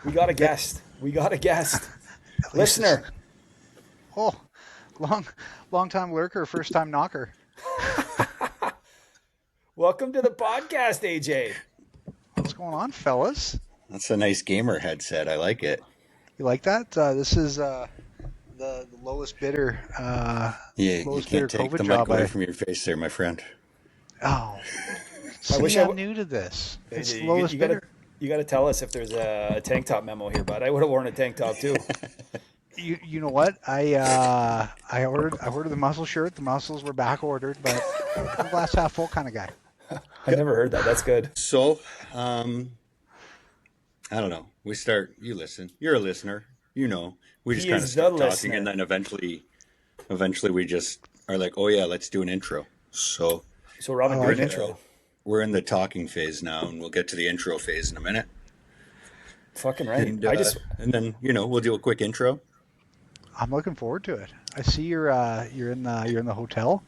We got a guest. Listener. Oh, long time lurker, first time knocker. Welcome to the podcast, AJ. What's going on, fellas? That's a nice gamer headset. I like it. You like that? This is the lowest bidder. You lowest can't bidder take COVID the job. mic away from your face there, my friend. Oh, see, wish I'm new to this. It's AJ, the lowest bidder. You got to tell us if there's a tank top memo here, bud. I would have worn a tank top too. You know what? I ordered the muscle shirt. The muscles were back ordered, but I'm a glass half full kind of guy. I never heard that. That's good. So, I don't know. You listen. You're a listener. You know. We just He kind of is start the talking, listener. and then eventually we just are like, oh yeah, let's do an intro. So Robin, do an intro. we're in the talking phase now, and we'll get to the intro phase in a minute. Fucking right. And, I and then we'll do a quick intro. I'm looking forward to it. I see you're in the hotel.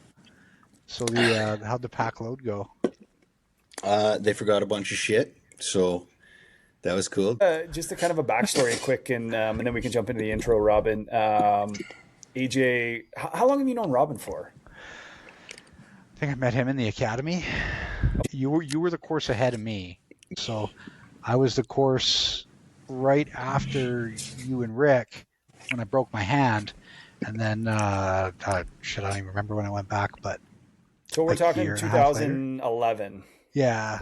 So how'd the pack load go? They forgot a bunch of shit, so that was cool. just a kind of a backstory, quick, and then we can jump into the intro. Robin, AJ, how long have you known Robin for? I think I met him in the academy. You were the course ahead of me, so I was the course right after you and Rick when I broke my hand, and then I don't even remember when I went back, but So we're like a talking year and a half later. 2011. Yeah.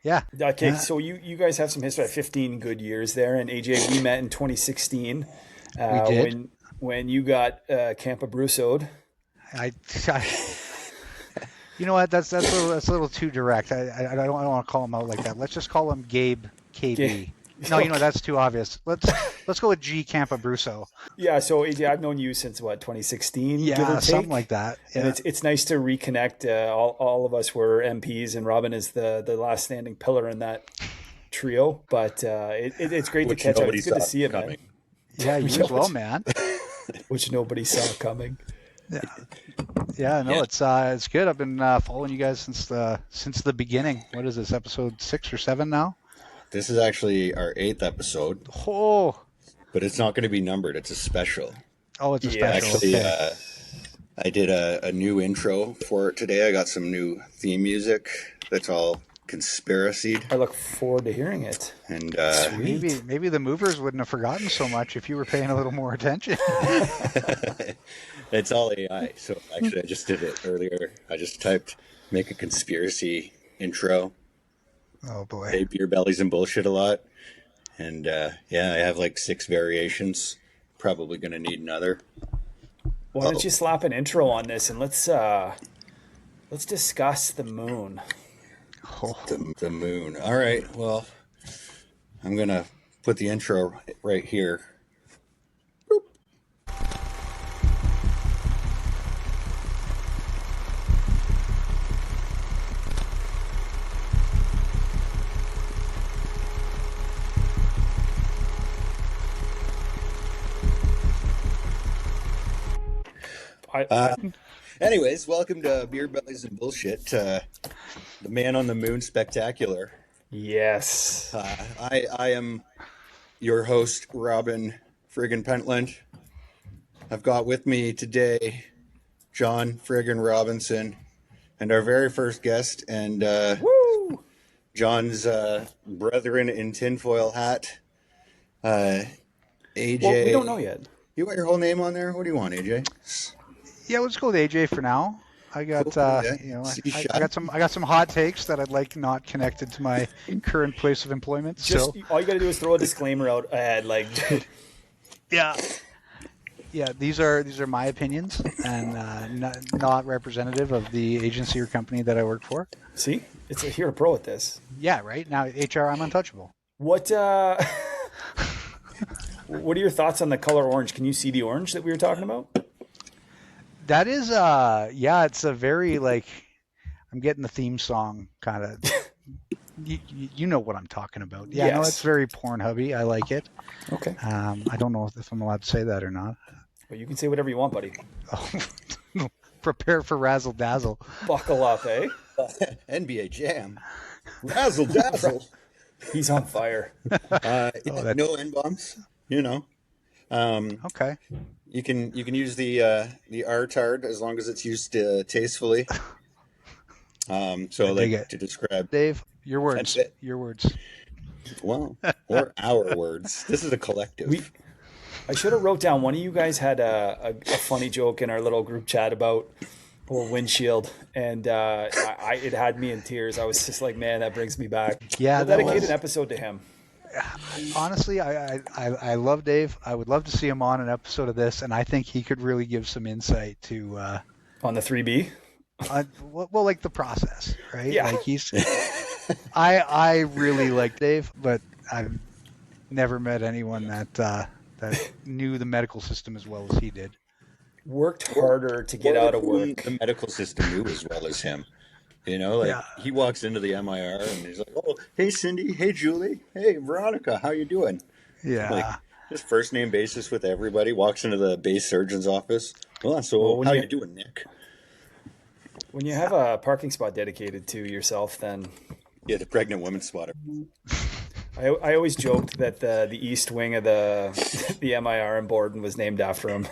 Okay, Yeah. so you guys have some history. 15 good years there, and AJ, we met in 2016. We did. When you got Camp Abruzzo'd. I you know what? That's a little too direct. I don't want to call him out like that. Let's just call him Gabe KB. No, that's too obvious. Let's go with G Camp Abruzzo. Yeah, so AJ, I've known you since 2016, give or Yeah, take? something like that. Yeah. And it's nice to reconnect. All of us were MPs, and Robin is the last standing pillar in that trio. But it's great to Which catch up. nobody It's good to saw see you, man. coming. Yeah, you as well, man. Which nobody saw coming. Yeah, no, Yeah. it's good. I've been following you guys since the beginning. What is this, episode 6 or 7 now? This is actually our 8th episode, Oh, but it's not going to be numbered. It's a special. it's a Yeah, special. Actually, Okay. I did a new intro for it today. I got some new theme music that's all conspiracy, I look forward to hearing it. and Maybe the movers wouldn't have forgotten so much if you were paying a little more attention. it's all AI. So actually, I just did it earlier. I just typed "make a conspiracy intro." Oh boy. Say beer bellies and bullshit a lot, and I have like 6 variations. Probably going to need another. Why don't you slap an intro on this, and let's discuss the moon. Oh. The moon. All right. Well, I'm going to put the intro right here. Anyways, welcome to Beer Bellies and Bullshit, the Man on the Moon Spectacular. Yes. I am your host, Robin friggin' Pentland. I've got with me today John friggin' Robinson and our very first guest, and John's brethren in tinfoil hat, AJ. Well, we don't know yet. You want your whole name on there? What do you want, AJ? Yeah, let's go with AJ for now. I got Cool, yeah. I got some hot takes that I'd like not connected to my current place of employment. Just all you got to do is throw a disclaimer out ahead, like. Yeah, these are my opinions and not representative of the agency or company that I work for. See, you're a pro at this. Yeah, right now HR, I'm untouchable. What what are your thoughts on the color orange? Can you see the orange that we were talking about? That is, it's a very I'm getting the theme song kind of. You know what I'm talking about. Yeah, Yes. no, it's very Pornhubby. I like it. Okay. I don't know if I'm allowed to say that or not. Well, you can say whatever you want, buddy. Oh, prepare for razzle dazzle. Buckle up, eh? NBA Jam. Razzle dazzle. He's on fire. No N-bombs, you know. Okay. You can use the R-tard as long as it's used tastefully. So dig like it. to describe, Dave, your words. That's it. Your words. well, or our words. This is a collective. I should have wrote down. One of you guys had a funny joke in our little group chat about windshield, and it had me in tears. I was just like, man, that brings me back. Yeah, We'll that dedicate was- an episode to him. Honestly, I love Dave. I would love to see him on an episode of this, and I think he could really give some insight to On the 3B. well, like the process, right? Yeah. Like he's. I really like Dave, but I've never met anyone that knew the medical system as well as he did. Worked harder to get out of work. The medical system knew as well as him. You know, like he walks into the MIR and he's like, "Oh, hey Cindy, hey Julie, hey Veronica, how you doing?" Yeah. Like just first name basis with everybody. Walks into the base surgeon's office. Well, so Well, how you doing, Nick? When you have a parking spot dedicated to yourself, then Yeah, the pregnant woman spotter. I always joked that the east wing of the MIR in Borden was named after him.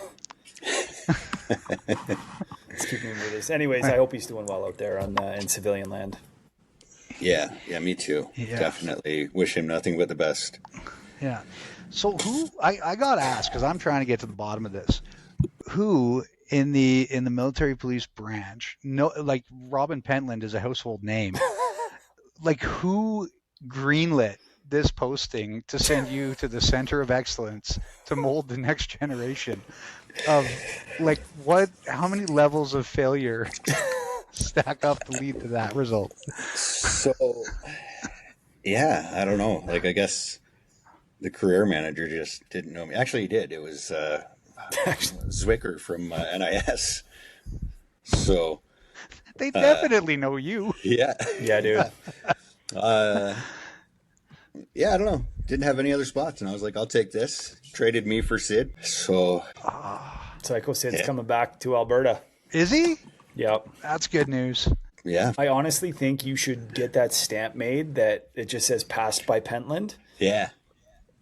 Let's keep moving with this. Anyways, I hope he's doing well out there in civilian land. Yeah, me too. Yeah. Definitely wish him nothing but the best. Yeah. So who I got asked because I'm trying to get to the bottom of this. Who in the military police branch? No, like Robin Pentland is a household name. Like who greenlit this posting to send you to the center of excellence to mold the next generation of like what? How many levels of failure stack up to lead to that result? So, yeah, I don't know. Like, I guess the career manager just didn't know me. Actually, he did. It was Zwicker from NIS. So They definitely know you. yeah, Yeah, dude. yeah. I don't know. Didn't have any other spots, and I was like, I'll take this. Traded me for Sid. So Psycho Sid's coming back to Alberta. Is he? Yep. That's good news. yeah, I honestly think you should get that stamp made that it just says passed by Pentland yeah.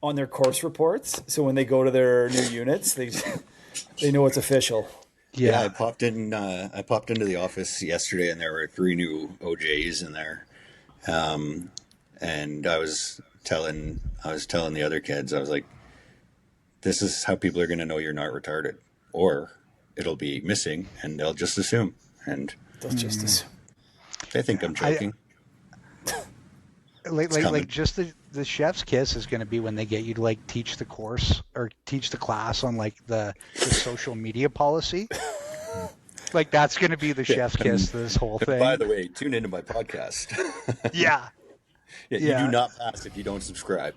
on their course reports. So when they go to their new units, they know it's official. Yeah, I popped into the office yesterday, and there were 3 new OJs in there. And I was telling the other kids, I was like, "This is how people are going to know you're not retarded, or it'll be missing, and they'll just assume." And That's just as they think I'm joking. Like just the chef's kiss is going to be when they get you to like teach the course or teach the class on like the social media policy. Like that's going to be the chef's kiss. This whole thing. By the way, tune into my podcast. Yeah. You do not pass if you don't subscribe.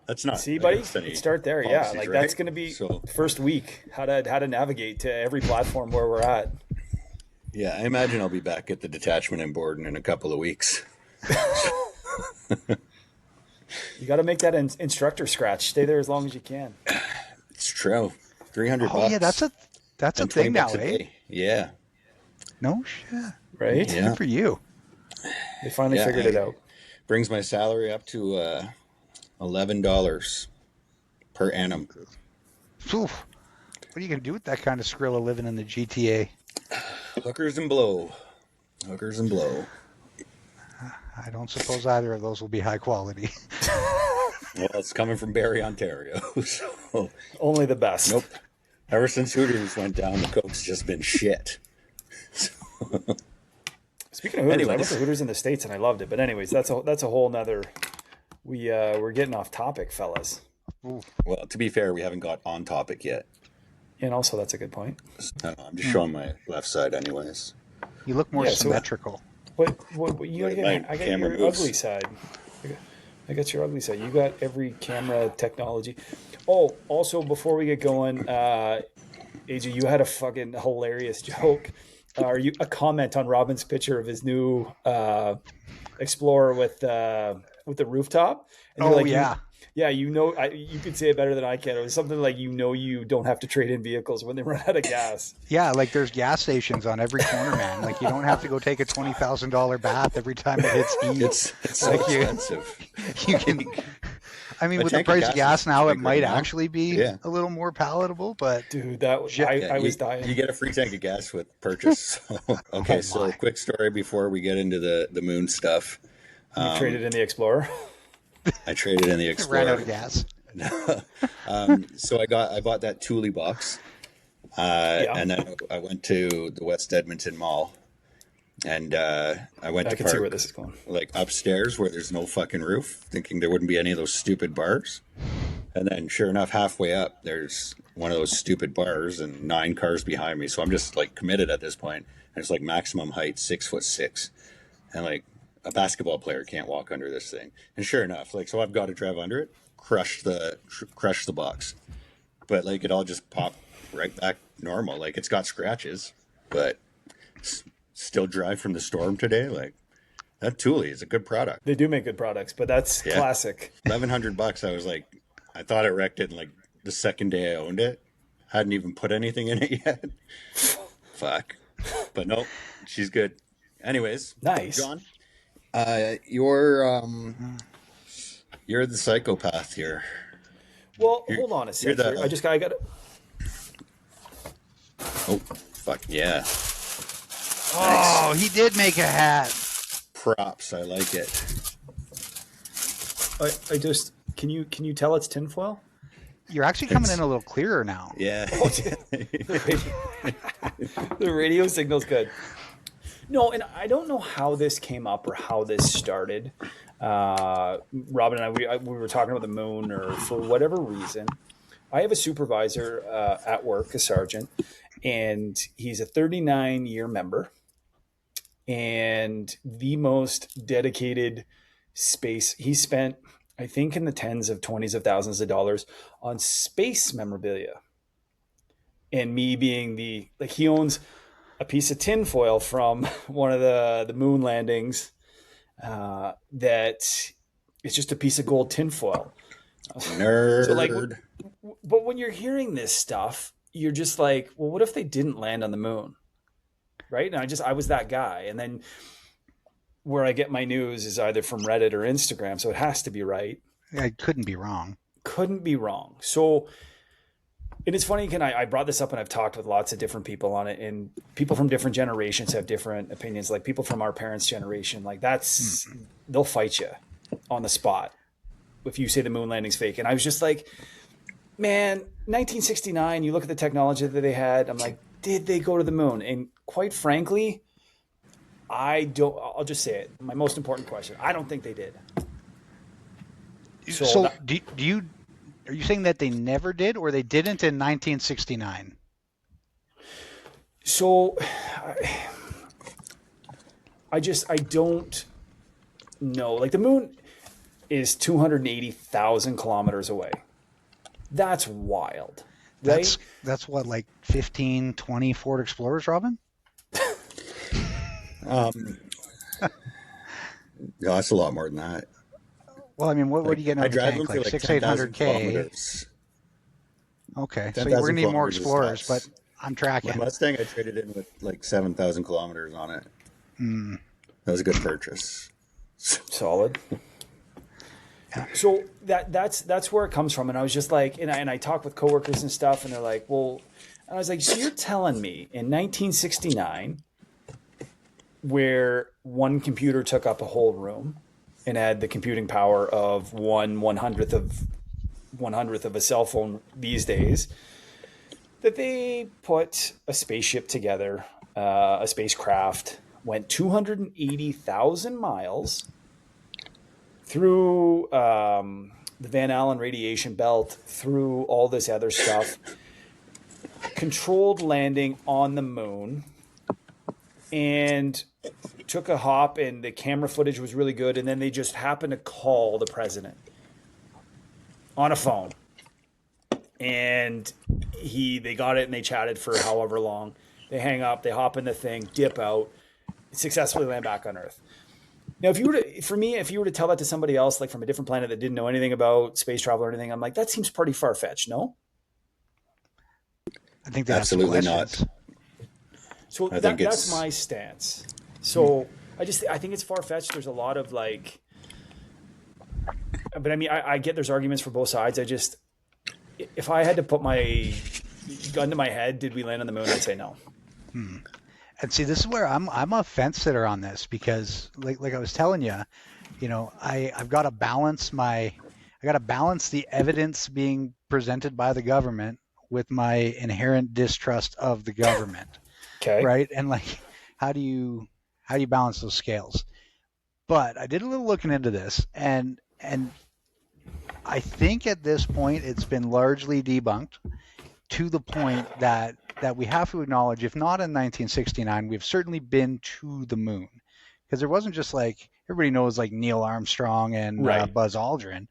That's not. see, buddy. against any Start there. policies, Yeah, like right? that's going to be So, first week. How to navigate to every platform where we're at. yeah, I imagine I'll be back at the detachment in Borden in a couple of weeks. You got to make that instructor scratch. Stay there as long as you can. It's true. $300. Oh yeah, that's a and thing now, $20 a eh? day. Yeah. No shit. Right? Yeah. Good for you. They finally Yeah, figured it out. Brings my salary up to $11 per annum. Oof. What are you going to do with that kind of Skrilla living in the GTA? Hookers and blow. Hookers and blow. I don't suppose either of those will be high quality. Well, it's coming from Barrie, Ontario. So, Only the best. nope. Ever since Hooters went down, the Coke's just been shit. Speaking of Hooters, I went Anyways. to Hooters in the States and I loved it. But anyways, that's a whole nother. We're getting off topic, fellas. Well, to be fair, we haven't got on topic yet. And also, that's a good point. I'm just showing my left side, anyways. You look more Yeah, so- symmetrical. What you Right, got? my I got camera your moves. ugly side. I got your ugly side. You got every camera technology. Oh, also before we get going, AJ, you had a fucking hilarious joke. A comment on Robin's picture of his new Explorer with the rooftop? And Oh, yeah. Yeah, you could say it better than I can. It was something like, you don't have to trade in vehicles when they run out of gas. Yeah, like there's gas stations on every corner, man. Like you don't have to go take a $20,000 bath every time it hits E. It's so Like expensive. you can. I mean, A with the tank of price of gas gas is now, it pretty good might now. actually be Yeah. a little more palatable. But Dude, Yeah, I was dying. You get a free tank of gas with purchase. Okay, Oh so my. quick story before we get into the moon stuff. You traded in the Explorer. I traded in the Ran out Explorer. of gas. So I bought that Thule box, Yeah. and then I went to the West Edmonton Mall, and I went I to can see where park this is going. like upstairs where there's no fucking roof, thinking there wouldn't be any of those stupid bars. And then, sure enough, halfway up, there's one of those stupid bars and 9 cars behind me. So I'm just like committed at this point. And it's like maximum height, 6'6", and like a basketball player can't walk under this thing. And sure enough, like so I've got to drive under it, crush the box, but like it all just popped right back normal. Like it's got scratches, but still dry from the storm today. Like that Thule is a good product. They do make good products, but that's Yeah. classic. $1,100. I was like, I thought I wrecked it in like the second day I owned it. Hadn't even put anything in it yet. Fuck. But nope, she's good. Anyways, Nice. John, you're the psychopath here. Well, hold on a you're second. the- I got to. Oh, fuck yeah. Oh, he did make a hat. Props. I like it. I just can you tell it's tinfoil? You're actually coming in a little clearer now. Yeah. The radio signal's good. No, and I don't know how this came up or how this started. Robin and we were talking about the moon, or for whatever reason, I have a supervisor at work, a sergeant, and he's a 39-year member and the most dedicated space. He spent, I think, in the tens of twenties of thousands of dollars on space memorabilia. And me being he owns a piece of tinfoil from one of the moon landings that is just a piece of gold tinfoil. Nerd. So but when you're hearing this stuff, you're just like, well, what if they didn't land on the moon? Right? And I was that guy. And then where I get my news is either from Reddit or Instagram. So it has to be right. I couldn't be wrong. Couldn't be wrong. So, and it's funny, I brought this up and I've talked with lots of different people on it, and people from different generations have different opinions. Like people from our parents' generation, like they'll fight you on the spot if you say the moon landing's fake. And I was just like, man, 1969, you look at the technology that they had. I'm like, did they go to the moon? And quite frankly, I'll just say it. My most important question. I don't think they did. So are you saying that they never did, or they didn't in 1969? So I don't know. Like the moon is 280,000 kilometers away. That's wild. Right? That's what, like 15, 20 Ford Explorers, Robin? Yeah, that's a lot more than that. Well, I mean, what do you get out I of the drive tank? them for Like like 600-800K? 10,000 kilometers. Okay, so 10,000 we're going to need more kilometers is Explorers, but tops. I'm My tracking. Mustang, I traded in with like 7,000 kilometers on it. That was a good purchase. Solid. So that's where it comes from. And I was just like, and I talk with coworkers and stuff, and they're like, well, and I was like, so you're telling me in 1969, where one computer took up a whole room and had the computing power of 1/100th of a cell phone these days, that they put a spaceship together, a spacecraft, went 280,000 miles through the Van Allen radiation belt, through all this other stuff, controlled landing on the moon, and took a hop, and the camera footage was really good, and then they just happened to call the president on a phone. And they got it, and they chatted for however long. They hang up, they hop in the thing, dip out, successfully land back on Earth. Now, if you were to, for me, if you were to tell that to somebody else, like from a different planet that didn't know anything about space travel or anything, I'm like, that seems pretty far fetched. No. I think they have some Absolutely not. questions. So I think that's it's my stance. So I think it's far fetched. There's a lot of like, but I mean, I get there's arguments for both sides. If I had to put my gun to my head, did we land on the moon? I'd say no. And see, this is where I'm a fence sitter on this because, like I was telling you, I've got to balance the evidence being presented by the government with my inherent distrust of the government, Okay. right? And like, how do you balance those scales? But I did a little looking into this, and I think at this point it's been largely debunked to the point that we have to acknowledge, if not in 1969, we've certainly been to the moon. Because there wasn't just like, everybody knows like Neil Armstrong and Right. Buzz Aldrin,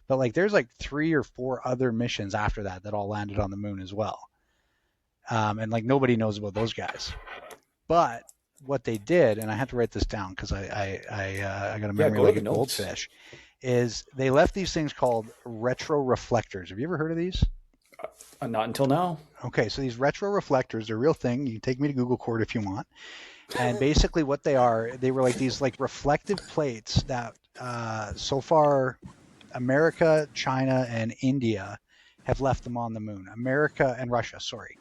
but like there's like 3 or 4 other missions after that all landed on the moon as well. And like nobody knows about those guys. But what they did, and I had to write this down because I got a memory go to like the a notes. goldfish, is they left these things called retroreflectors. Have you ever heard of these? Not until now. Okay, so these retroreflectors are a real thing. You can take me to Google Court if you want. And basically what they were like these like reflective plates that so far America, China, and India have left them on the moon. America and Russia, sorry.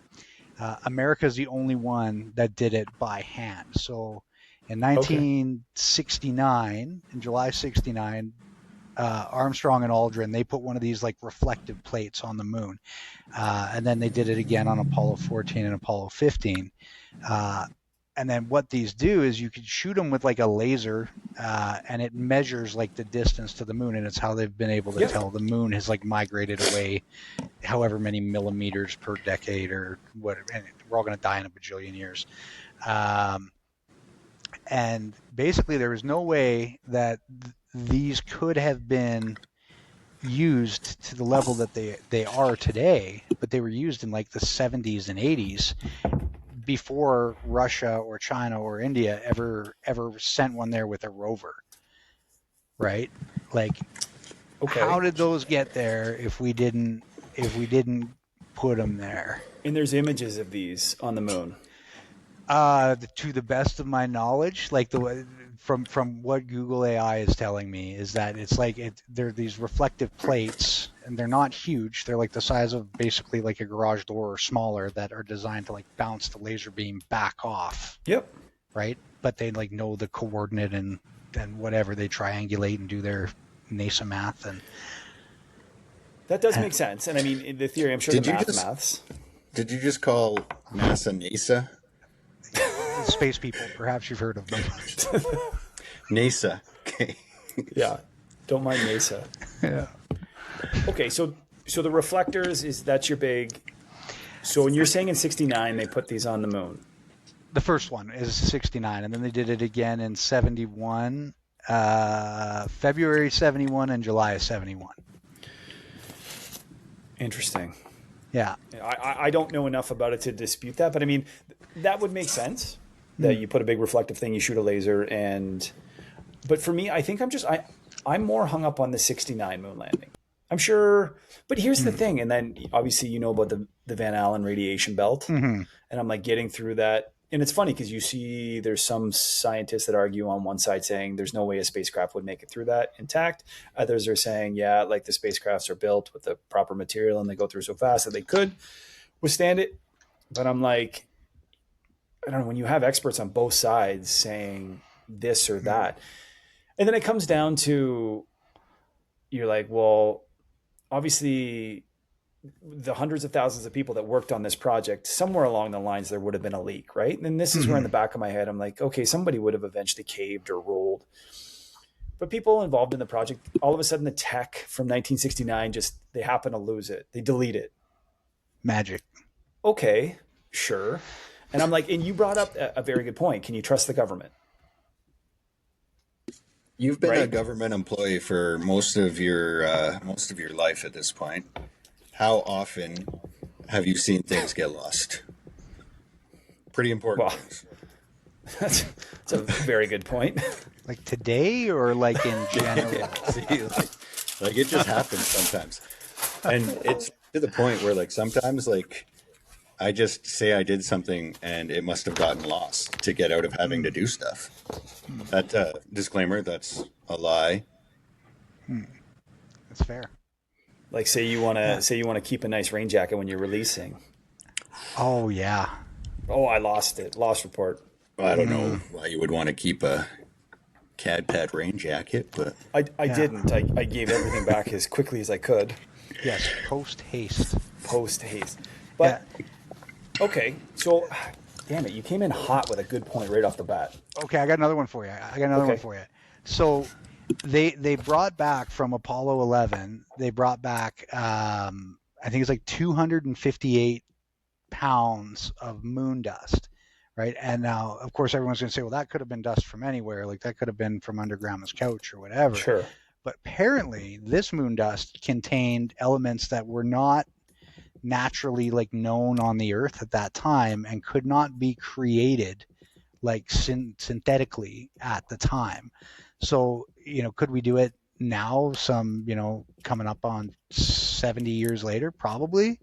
America's the only one that did it by hand. So in 1969, in July 69, Armstrong and Aldrin, they put one of these like reflective plates on the moon. And then they did it again on Apollo 14 and Apollo 15. And then what these do is you could shoot them with like a laser, and it measures like the distance to the moon, and it's how they've been able to tell the moon has like migrated away however many millimeters per decade or whatever, and we're all going to die in a bajillion years. And basically there was no way that these could have been used to the level that they are today, but they were used in like the 70s and 80s before Russia or China or India ever sent one there with a rover, right? Like, how did those get there if we didn't put them there? And there's images of these on the moon. To the best of my knowledge, like from what Google AI is telling me, is that it's like they're these reflective plates, and they're not huge. They're like the size of basically like a garage door or smaller, that are designed to like bounce the laser beam back off. Yep. Right? But they like know the coordinate and whatever, they triangulate and do their NASA math, and that does make sense. And I mean, in the theory, I'm sure maths. Did you just call NASA NASA? Space people, perhaps you've heard of them. NASA. Okay. Yeah. Don't mind NASA. Yeah. Okay, so the reflectors, that's your big. So when you're saying in 69 they put these on the moon. The first one is 69, and then they did it again in 71, February 71 and July of 71. Interesting. Yeah. I don't know enough about it to dispute that, but I mean, that would make sense that you put a big reflective thing, you shoot a laser, but for me, I think I'm more hung up on the 69 moon landing. I'm sure, but here's the thing, and then obviously you know about the Van Allen radiation belt, and I'm like getting through that, and it's funny because you see there's some scientists that argue on one side saying there's no way a spacecraft would make it through that intact. Others are saying, yeah, like the spacecrafts are built with the proper material and they go through so fast that they could withstand it. But I'm like, I don't know, when you have experts on both sides saying this or that, and then it comes down to, you're like, well, obviously the hundreds of thousands of people that worked on this project, somewhere along the lines, there would have been a leak, right? And this is where in the back of my head, I'm like, okay, somebody would have eventually caved or rolled. But people involved in the project, all of a sudden the tech from 1969, they happen to lose it. They delete it. Magic. Okay, sure. And I'm like, and you brought up a very good point. Can you trust the government? You've been a government employee for most of your life at this point. How often have you seen things get lost? Pretty important things. That's It's a very good point. Like today or like in general? Yeah, see, like it just happens sometimes, and it's to the point where like sometimes like I just say I did something and it must have gotten lost to get out of having to do stuff. That disclaimer, that's a lie. That's fair. Like say you want to keep a nice rain jacket when you're releasing. Oh yeah. Oh, I lost it. Lost report. I don't know why you would want to keep a CAD pad rain jacket, but I didn't. I gave everything back as quickly as I could. Yes, post haste. Post haste. But okay, so damn it, you came in hot with a good point right off the bat. Okay, I got another one for you. So they brought back from Apollo 11. They brought back I think it's like 258 pounds of moon dust, right? And now, of course, everyone's going to say, well, that could have been dust from anywhere. Like that could have been from under Grandma's couch or whatever. Sure. But apparently, this moon dust contained elements that were not naturally like known on the Earth at that time and could not be created like synthetically at the time. So, could we do it now? Some, coming up on 70 years later, probably.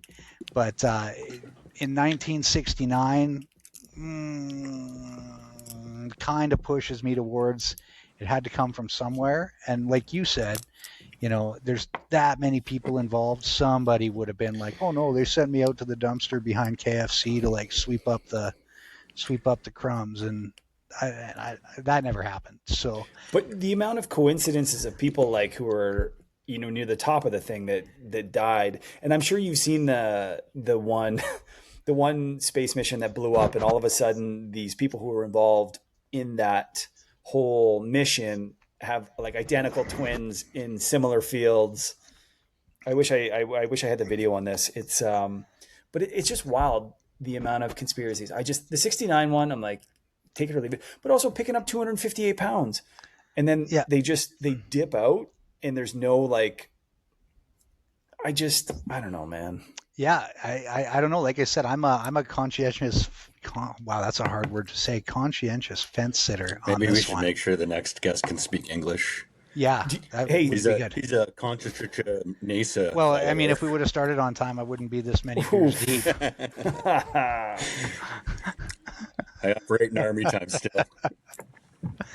But in 1969, kind of pushes me towards it had to come from somewhere. And like you said, there's that many people involved. Somebody would have been like, oh no, they sent me out to the dumpster behind KFC to like sweep up the crumbs, and that never happened. So, but the amount of coincidences of people like who are near the top of the thing that died, and I'm sure you've seen the one the one space mission that blew up, and all of a sudden these people who were involved in that whole mission have like identical twins in similar fields. I wish I had the video on this. It's but it's just wild, the amount of conspiracies. The 69 one, I'm like, take it or leave it. But also picking up 258 pounds, and then they dip out, and there's no like. I don't know, man. Yeah, I don't know. Like I said, I'm a conscientious. Wow, that's a hard word to say. Conscientious fence sitter. Maybe we should make sure the next guest can speak English. Yeah, he's a conscientious NASA. Well, I mean, if we would have started on time, I wouldn't be this many years deep. I operate in Army time still.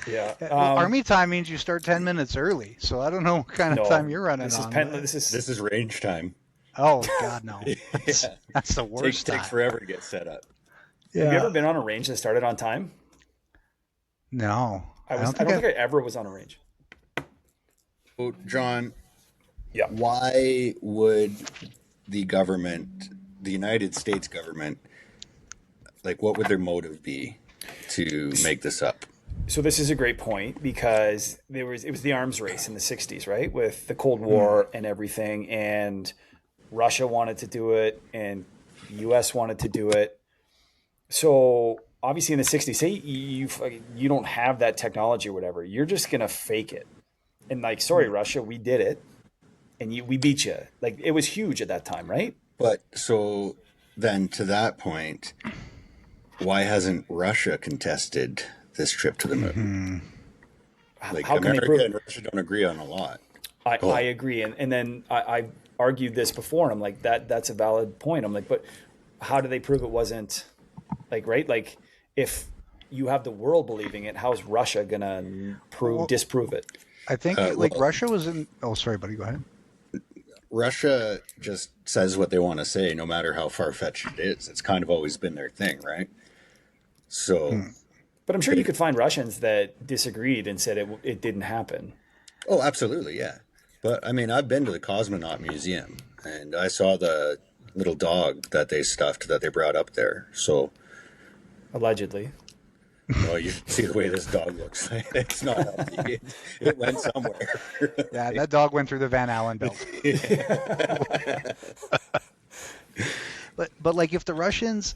Yeah, Army time means you start 10 minutes early. So I don't know what kind of time you're running on. This is range time. Oh God, no! That's the worst. Takes forever to get set up. Yeah. Have you ever been on a range that started on time? No, I don't think I ever was on a range. Oh, John. Yeah. Why would the government, the United States government, like, what would their motive be to make this up? So this is a great point, because it was the arms race in the 60s, right? With the Cold War and everything, and Russia wanted to do it, and the U.S. wanted to do it. So obviously in the 60s, say you don't have that technology or whatever, you're just going to fake it. And like, sorry, Russia, we did it, and we beat you. Like, it was huge at that time, right? But so then to that point, why hasn't Russia contested this trip to the moon? Like, How can America and Russia don't agree on a lot. I agree. And then I argued this before, and I'm like, that's a valid point. I'm like, but how do they prove it wasn't, like, right? Like, if you have the world believing it, how's Russia going to disprove it? I think Russia was in. Oh, sorry, buddy. Go ahead. Russia just says what they want to say, no matter how far-fetched it is. It's kind of always been their thing, right? So, but I'm sure you could find Russians that disagreed and said it didn't happen. Oh, absolutely, yeah. But I mean, I've been to the Cosmonaut Museum, and I saw the little dog that they stuffed that they brought up there. So, allegedly. Well, you should see the way this dog looks. It's not healthy. It went somewhere. Yeah, that dog went through the Van Allen belt. But like, if the Russians,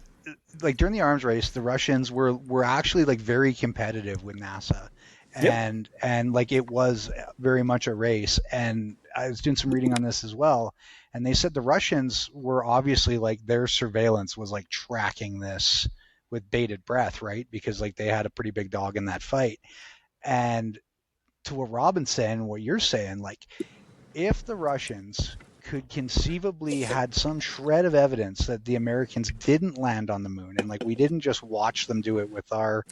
like during the arms race, the Russians were actually like very competitive with NASA, and like it was very much a race. And I was doing some reading on this as well, and they said the Russians were obviously like their surveillance was like tracking this with bated breath, right? Because like they had a pretty big dog in that fight. And to what Robin's saying, what you're saying, like if the Russians could conceivably had some shred of evidence that the Americans didn't land on the moon, and like we didn't just watch them do it with our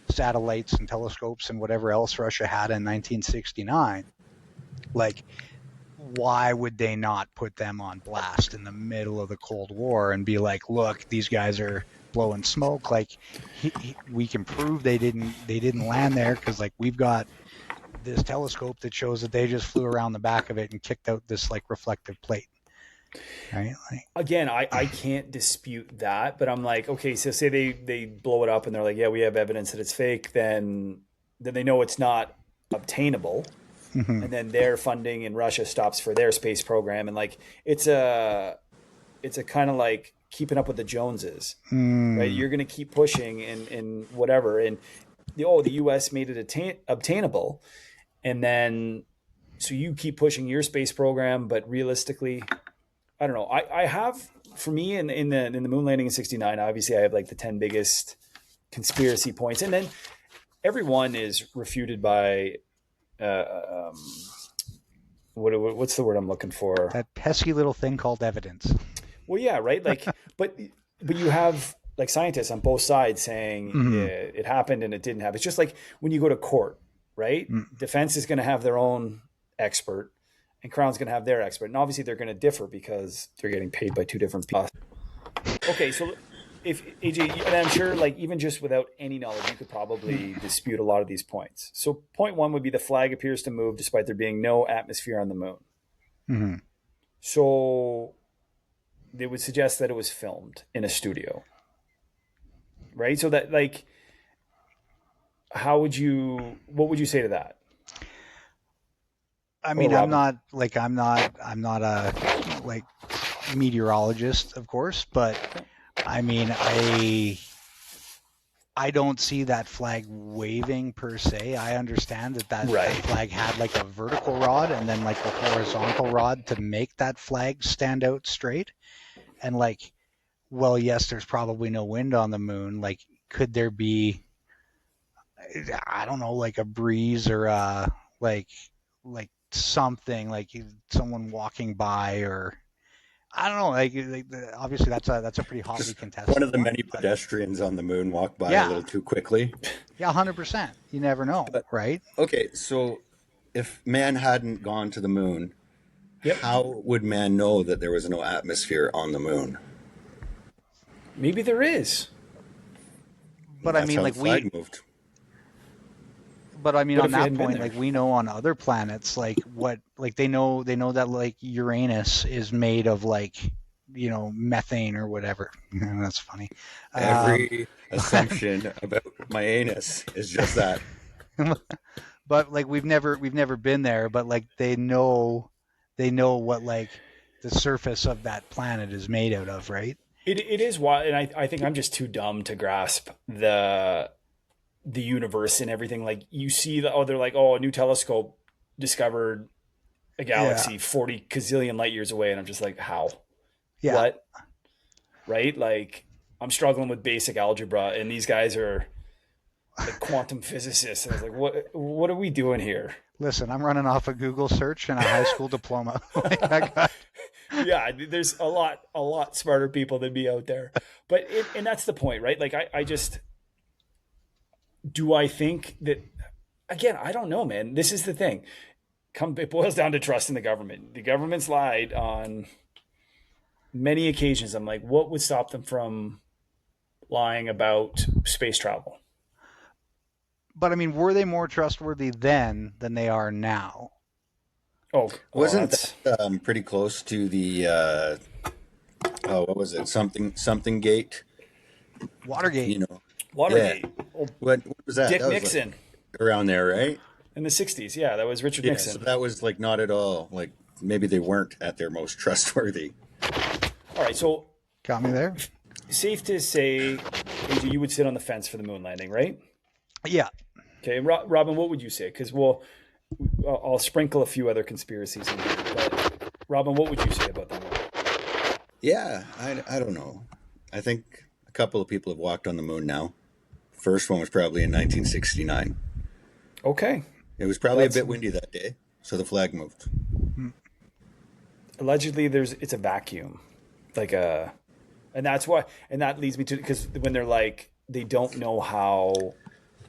satellites and telescopes and whatever else Russia had in 1969, like why would they not put them on blast in the middle of the Cold War and be like, look, these guys are blowing smoke, like we can prove they didn't land there because like we've got this telescope that shows that they just flew around the back of it and kicked out this like reflective plate, right? Like, again, I can't dispute that, but I'm like, okay, so say they blow it up and they're like, yeah, we have evidence that it's fake, then they know it's not obtainable. And then their funding in Russia stops for their space program, and like it's a kind of like keeping up with the Joneses, right? You're going to keep pushing and whatever, and the U.S. made it obtainable, and then so you keep pushing your space program, but realistically, I don't know. I have, for me in the moon landing in '69, obviously I have like the 10 biggest conspiracy points, and then every one is refuted by. What's the word I'm looking for? that pesky little thing called evidence. Well, yeah, right. Like, but you have like scientists on both sides saying it happened and it didn't happen. It's just like when you go to court, right? Defense is going to have their own expert, and Crown's going to have their expert, and obviously they're going to differ because they're getting paid by two different people. Okay, so if AJ, and I'm sure like even just without any knowledge, you could probably dispute a lot of these points. So point one would be the flag appears to move despite there being no atmosphere on the moon. So they would suggest that it was filmed in a studio, right? So that like, what would you say to that? I mean, I'm not a like meteorologist, of course, but I mean, I don't see that flag waving per se. I understand that flag had like a vertical rod and then like a horizontal rod to make that flag stand out straight. And like, well, yes, there's probably no wind on the moon. Like, could there be, I don't know, like a breeze or like something, like someone walking by, or I don't know, like obviously that's a pretty hotly contested one of the many pedestrians on the moon walked by a little too quickly. Yeah, 100%. You never know, right? Okay, so if man hadn't gone to the moon, how would man know that there was no atmosphere on the moon? Maybe there is. But That's I mean, how like the flag moved. But I mean, What on if we that hadn't been point, there? like we know on other planets, like what, like they know that like Uranus is made of like, you know, methane or whatever. That's funny. Every assumption about my anus is just that. But like we've never been there, but like they know what like the surface of that planet is made out of, right? It is wild, and I think I'm just too dumb to grasp the universe and everything. Like you see they're like, a new telescope discovered a galaxy 40 gazillion light years away, and I'm just like, how? Yeah. What? Right? Like I'm struggling with basic algebra, and these guys are like quantum physicists. And I was like, what are we doing here? Listen, I'm running off a Google search and a high school diploma. Yeah, there's a lot smarter people than me out there. But and that's the point, right? Like I just, do I think that, again, I don't know, man. This is the thing. It boils down to trust in the government. The government's lied on many occasions. I'm like, what would stop them from lying about space travel? But I mean, were they more trustworthy then than they are now? Wasn't that pretty close to the what was it? Something gate? Watergate. You know, Watergate. Yeah. What was that? Dick that was Nixon. Like around there, right? In the 60s. Yeah, that was Richard Yeah, Nixon. so that was like not at all, like maybe they weren't at their most trustworthy. All right, so Got me there? safe to say, AJ, you would sit on the fence for the moon landing, right? Yeah. Okay, Robin, what would you say? Because I'll sprinkle a few other conspiracies in here. But Robin, what would you say about the moon? Yeah, I don't know. I think couple of people have walked on the moon now. First one was probably in 1969. Okay. It was probably That's- a bit windy that day, so the flag moved. Allegedly, it's a vacuum, and that's why, and that leads me to, because when they're like, they don't know how,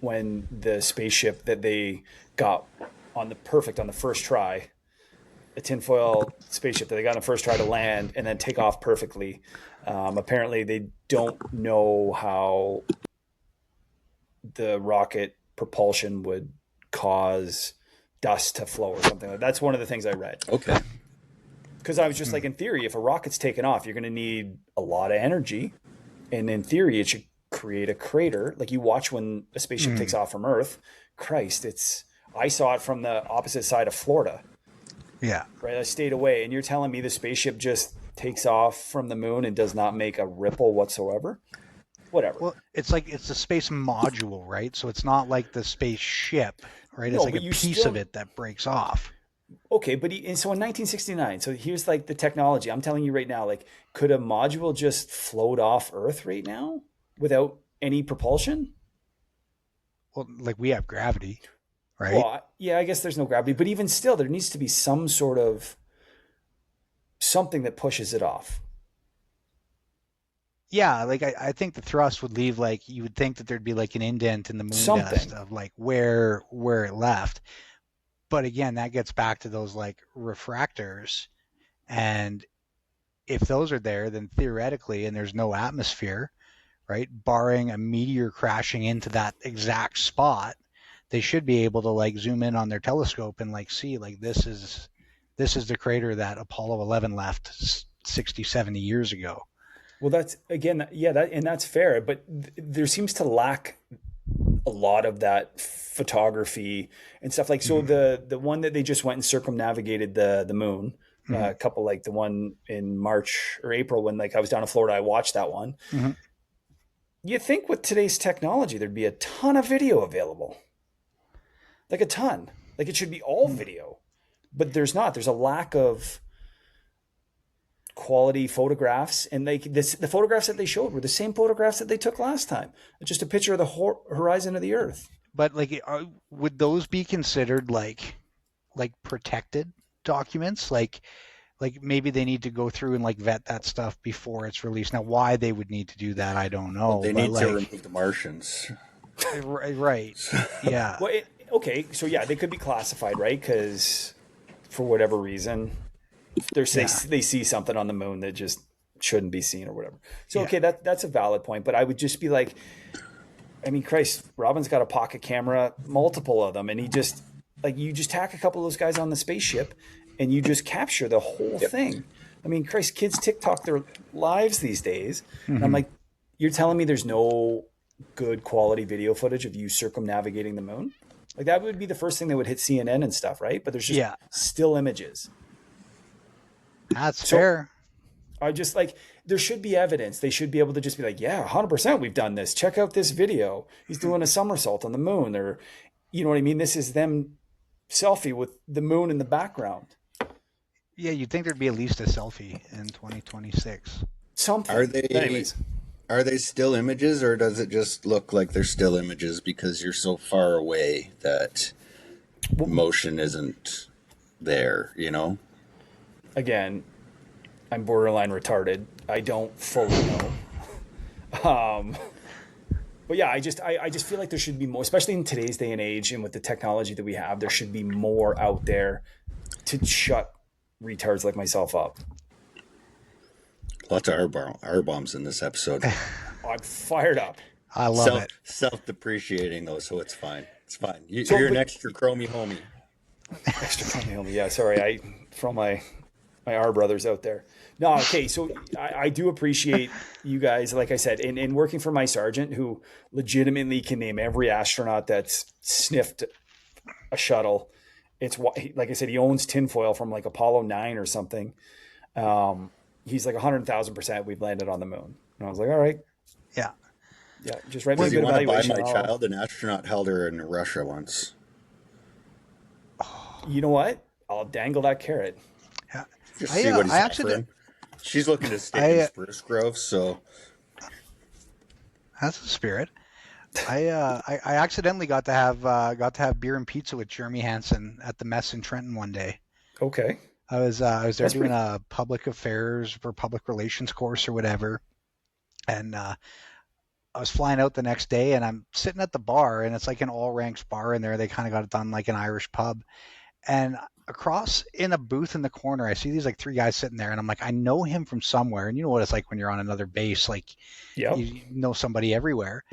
when the spaceship that they got on the first try, a tinfoil spaceship that they got on the first try to land and then take off perfectly. Apparently, they don't know how the rocket propulsion would cause dust to flow or something like that. That's one of the things I read. Okay. Because I was just like, in theory, if a rocket's taken off, you're going to need a lot of energy. And in theory, it should create a crater. Like you watch when a spaceship takes off from Earth. Christ, I saw it from the opposite side of Florida. Yeah. Right. I stayed away. And you're telling me the spaceship just takes off from the moon and does not make a ripple whatsoever? Whatever. Well, it's like it's a space module, right? So it's not like the spaceship, right? It's No, like but a you piece still- of it that breaks off. Okay, but and so in 1969, so here's like the technology. I'm telling you right now, like, could a module just float off Earth right now without any propulsion? Well, like we have gravity, right? Well, yeah, I guess there's no gravity, but even still, there needs to be some sort of something that pushes it off. Yeah, like I think the thrust would leave, like you would think that there'd be like an indent in the moon Something. dust of like where it left. But again, that gets back to those like refractors, and if those are there, then theoretically, and there's no atmosphere, right? Barring a meteor crashing into that exact spot, they should be able to like zoom in on their telescope and like see like this is the crater that Apollo 11 left 60, 70 years ago. Well, that's again, yeah, and that's fair, but there seems to lack a lot of that photography and stuff. Like, so the one that they just went and circumnavigated the moon, a couple, like the one in March or April when like I was down in Florida, I watched that one. You think with today's technology, there'd be a ton of video available, like a ton, like it should be all video, but there's not. There's a lack of quality photographs, and the photographs that they showed were the same photographs that they took last time. It's just a picture of the horizon of the Earth. But like, would those be considered like protected documents? Like maybe they need to go through and like vet that stuff before it's released. Now, why they would need to do that, I don't know. Well, they but need like, to remove the Martians. right? Yeah. Well, okay, so yeah, they could be classified, right? Because for whatever reason, they see something on the moon that just shouldn't be seen or whatever. So okay, that's a valid point. But I would just be like, I mean, Christ, Robin's got a pocket camera, multiple of them, and he just like you just tack a couple of those guys on the spaceship, and you just capture the whole thing. I mean, Christ, kids TikTok their lives these days, and I'm like, you're telling me there's no good quality video footage of you circumnavigating the moon? Like that would be the first thing that would hit CNN and stuff, right? But there's just still images. That's fair. I just like, there should be evidence. They should be able to just be like, yeah, 100% we've done this. Check out this video. He's doing a somersault on the moon, or, you know what I mean? This is them selfie with the moon in the background. Yeah, you'd think there'd be at least a selfie in 2026. Something. Are they still images, or does it just look like they're still images because you're so far away that motion isn't there, you know? Again, I'm borderline retarded. I don't fully know. But yeah, I just feel like there should be more, especially in today's day and age and with the technology that we have, there should be more out there to shut retards like myself up. Lots of R-bombs in this episode. I'm fired up. I love it. Self-depreciating though, so it's fine. It's fine. You're an extra chromie homie. Extra chromie homie. Yeah, sorry. I throw my R brothers out there. No, okay. So I do appreciate you guys, like I said, in working for my sergeant, who legitimately can name every astronaut that's sniffed a shuttle. It's like I said, he owns tinfoil from like Apollo 9 or something. He's like 100,000% we've landed on the moon. And I was like, all right. Yeah. Yeah. Just write me a Does he good want to buy evaluation. my child? An astronaut held her in Russia once. You know what? I'll dangle that carrot. Just see what he's offering. She's looking to stay in Spruce Grove, so That's the spirit. I accidentally got to have beer and pizza with Jeremy Hansen at the mess in Trenton one day. Okay. I was there That's doing pretty. a public affairs or public relations course or whatever, and I was flying out the next day, and I'm sitting at the bar, and it's like an all ranks bar in there. They kind of got it done like an Irish pub, and across in a booth in the corner, I see these like three guys sitting there, and I'm like, I know him from somewhere. And you know what it's like when you're on another base, like Yep. you know somebody everywhere.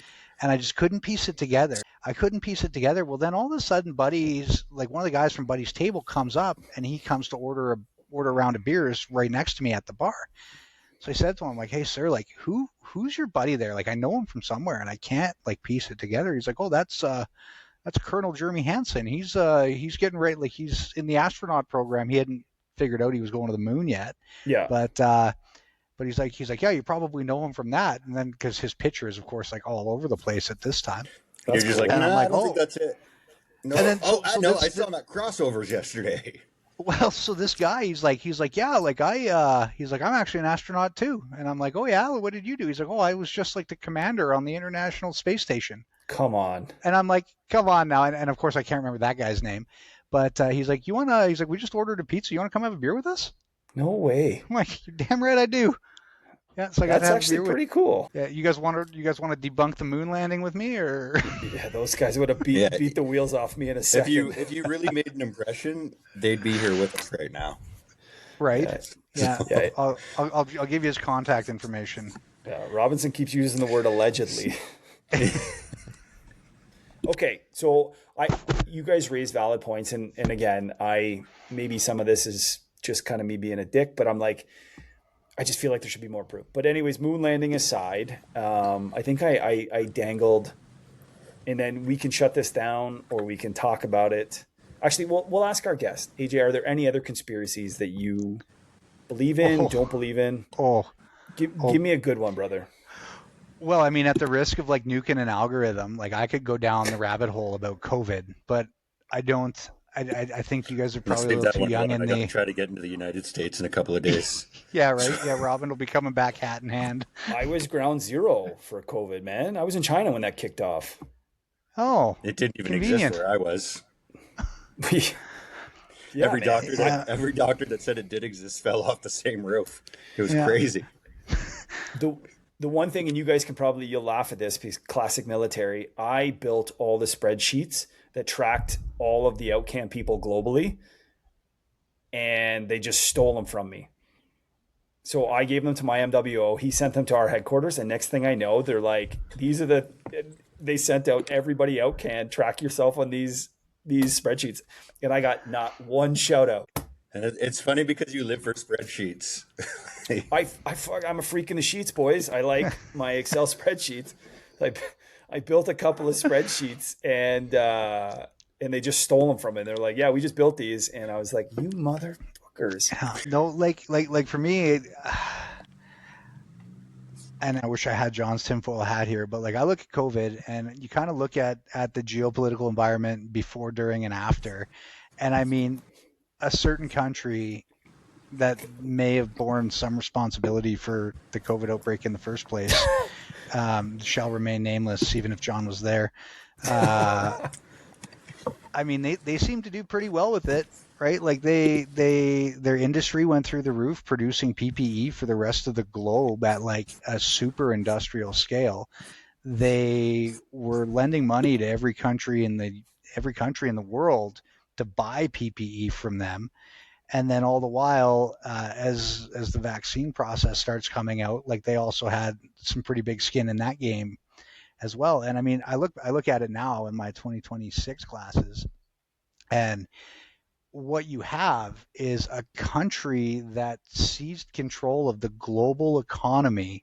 And I just couldn't piece it together. I couldn't piece it together. Well, then all of a sudden, Buddy's like one of the guys from Buddy's table comes up, and he comes to order a round of beers right next to me at the bar. So I said to him, like, "Hey, sir, like, who's your buddy there? Like, I know him from somewhere, and I can't like piece it together." He's like, "Oh, that's Colonel Jeremy Hansen. He's getting ready. Like, he's in the astronaut program. He hadn't figured out he was going to the moon yet, Yeah. but he's like, yeah, you probably know him from that." And then because his picture is, of course, like all over the place at this time. You're That's just cool. like, And no, I'm I like, don't think that's it. No. And then, I know. I saw him at crossovers yesterday. Well, so this guy, he's like, yeah, like he's like, I'm actually an astronaut too. And I'm like, oh yeah, what did you do? He's like, oh, I was just like the commander on the International Space Station. Come on. And I'm like, come on now. And of course, I can't remember that guy's name, but he's like, he's like, we just ordered a pizza. You want to come have a beer with us? No way. I'm like, you're damn right I do. Yeah, so I got That's to have actually a beer pretty cool. Yeah, you guys want to debunk the moon landing with me, or? Yeah, those guys would have beat the wheels off me in a second. If you really made an impression, they'd be here with us right now. Right. Yeah. Yeah. I'll give you his contact information. Yeah, Robinson keeps using the word allegedly. Okay, so you guys raise valid points, and again, maybe some of this is just kind of me being a dick, but I'm like, I just feel like there should be more proof. But anyways, moon landing aside, I think I dangled, and then we can shut this down or we can talk about it. Actually, we'll ask our guest, AJ. Are there any other conspiracies that you believe in, don't believe in? Give me a good one, brother. Well, I mean, at the risk of like nuking an algorithm, like I could go down the rabbit hole about COVID, but I don't. I think you guys are probably a little too young, and they try to get into the United States in a couple of days. Yeah, right. Yeah, Robin will be coming back hat in hand. I was ground zero for COVID, man. I was in China when that kicked off. Oh, it didn't even convenient. exist where I was. Yeah, every doctor that said it did exist fell off the same roof. It was crazy. The one thing, and you guys you'll laugh at this because classic military, I built all the spreadsheets that tracked all of the outcam people globally, and they just stole them from me. So I gave them to my MWO. He sent them to our headquarters, and next thing I know, they're like, they sent out everybody outcan, track yourself on these spreadsheets. And I got not one shout out. And it's funny because you live for spreadsheets. I'm a freak in the sheets, boys. I like my Excel spreadsheets. I built a couple of spreadsheets, and they just stole them from me. They're like, "Yeah, we just built these," and I was like, "You motherfuckers!" Yeah, no, like for me, and I wish I had John's tinfoil hat here, but like I look at COVID, and you kind of look at the geopolitical environment before, during, and after, and I mean, a certain country that may have borne some responsibility for the COVID outbreak in the first place shall remain nameless, even if John was there. I mean, they seem to do pretty well with it, right? Like their industry went through the roof producing PPE for the rest of the globe at like a super industrial scale. They were lending money to every country in the world to buy PPE from them. And then all the while, as the vaccine process starts coming out, like they also had some pretty big skin in that game as well. And I mean, I look at it now in my 2026 classes, and what you have is a country that seized control of the global economy.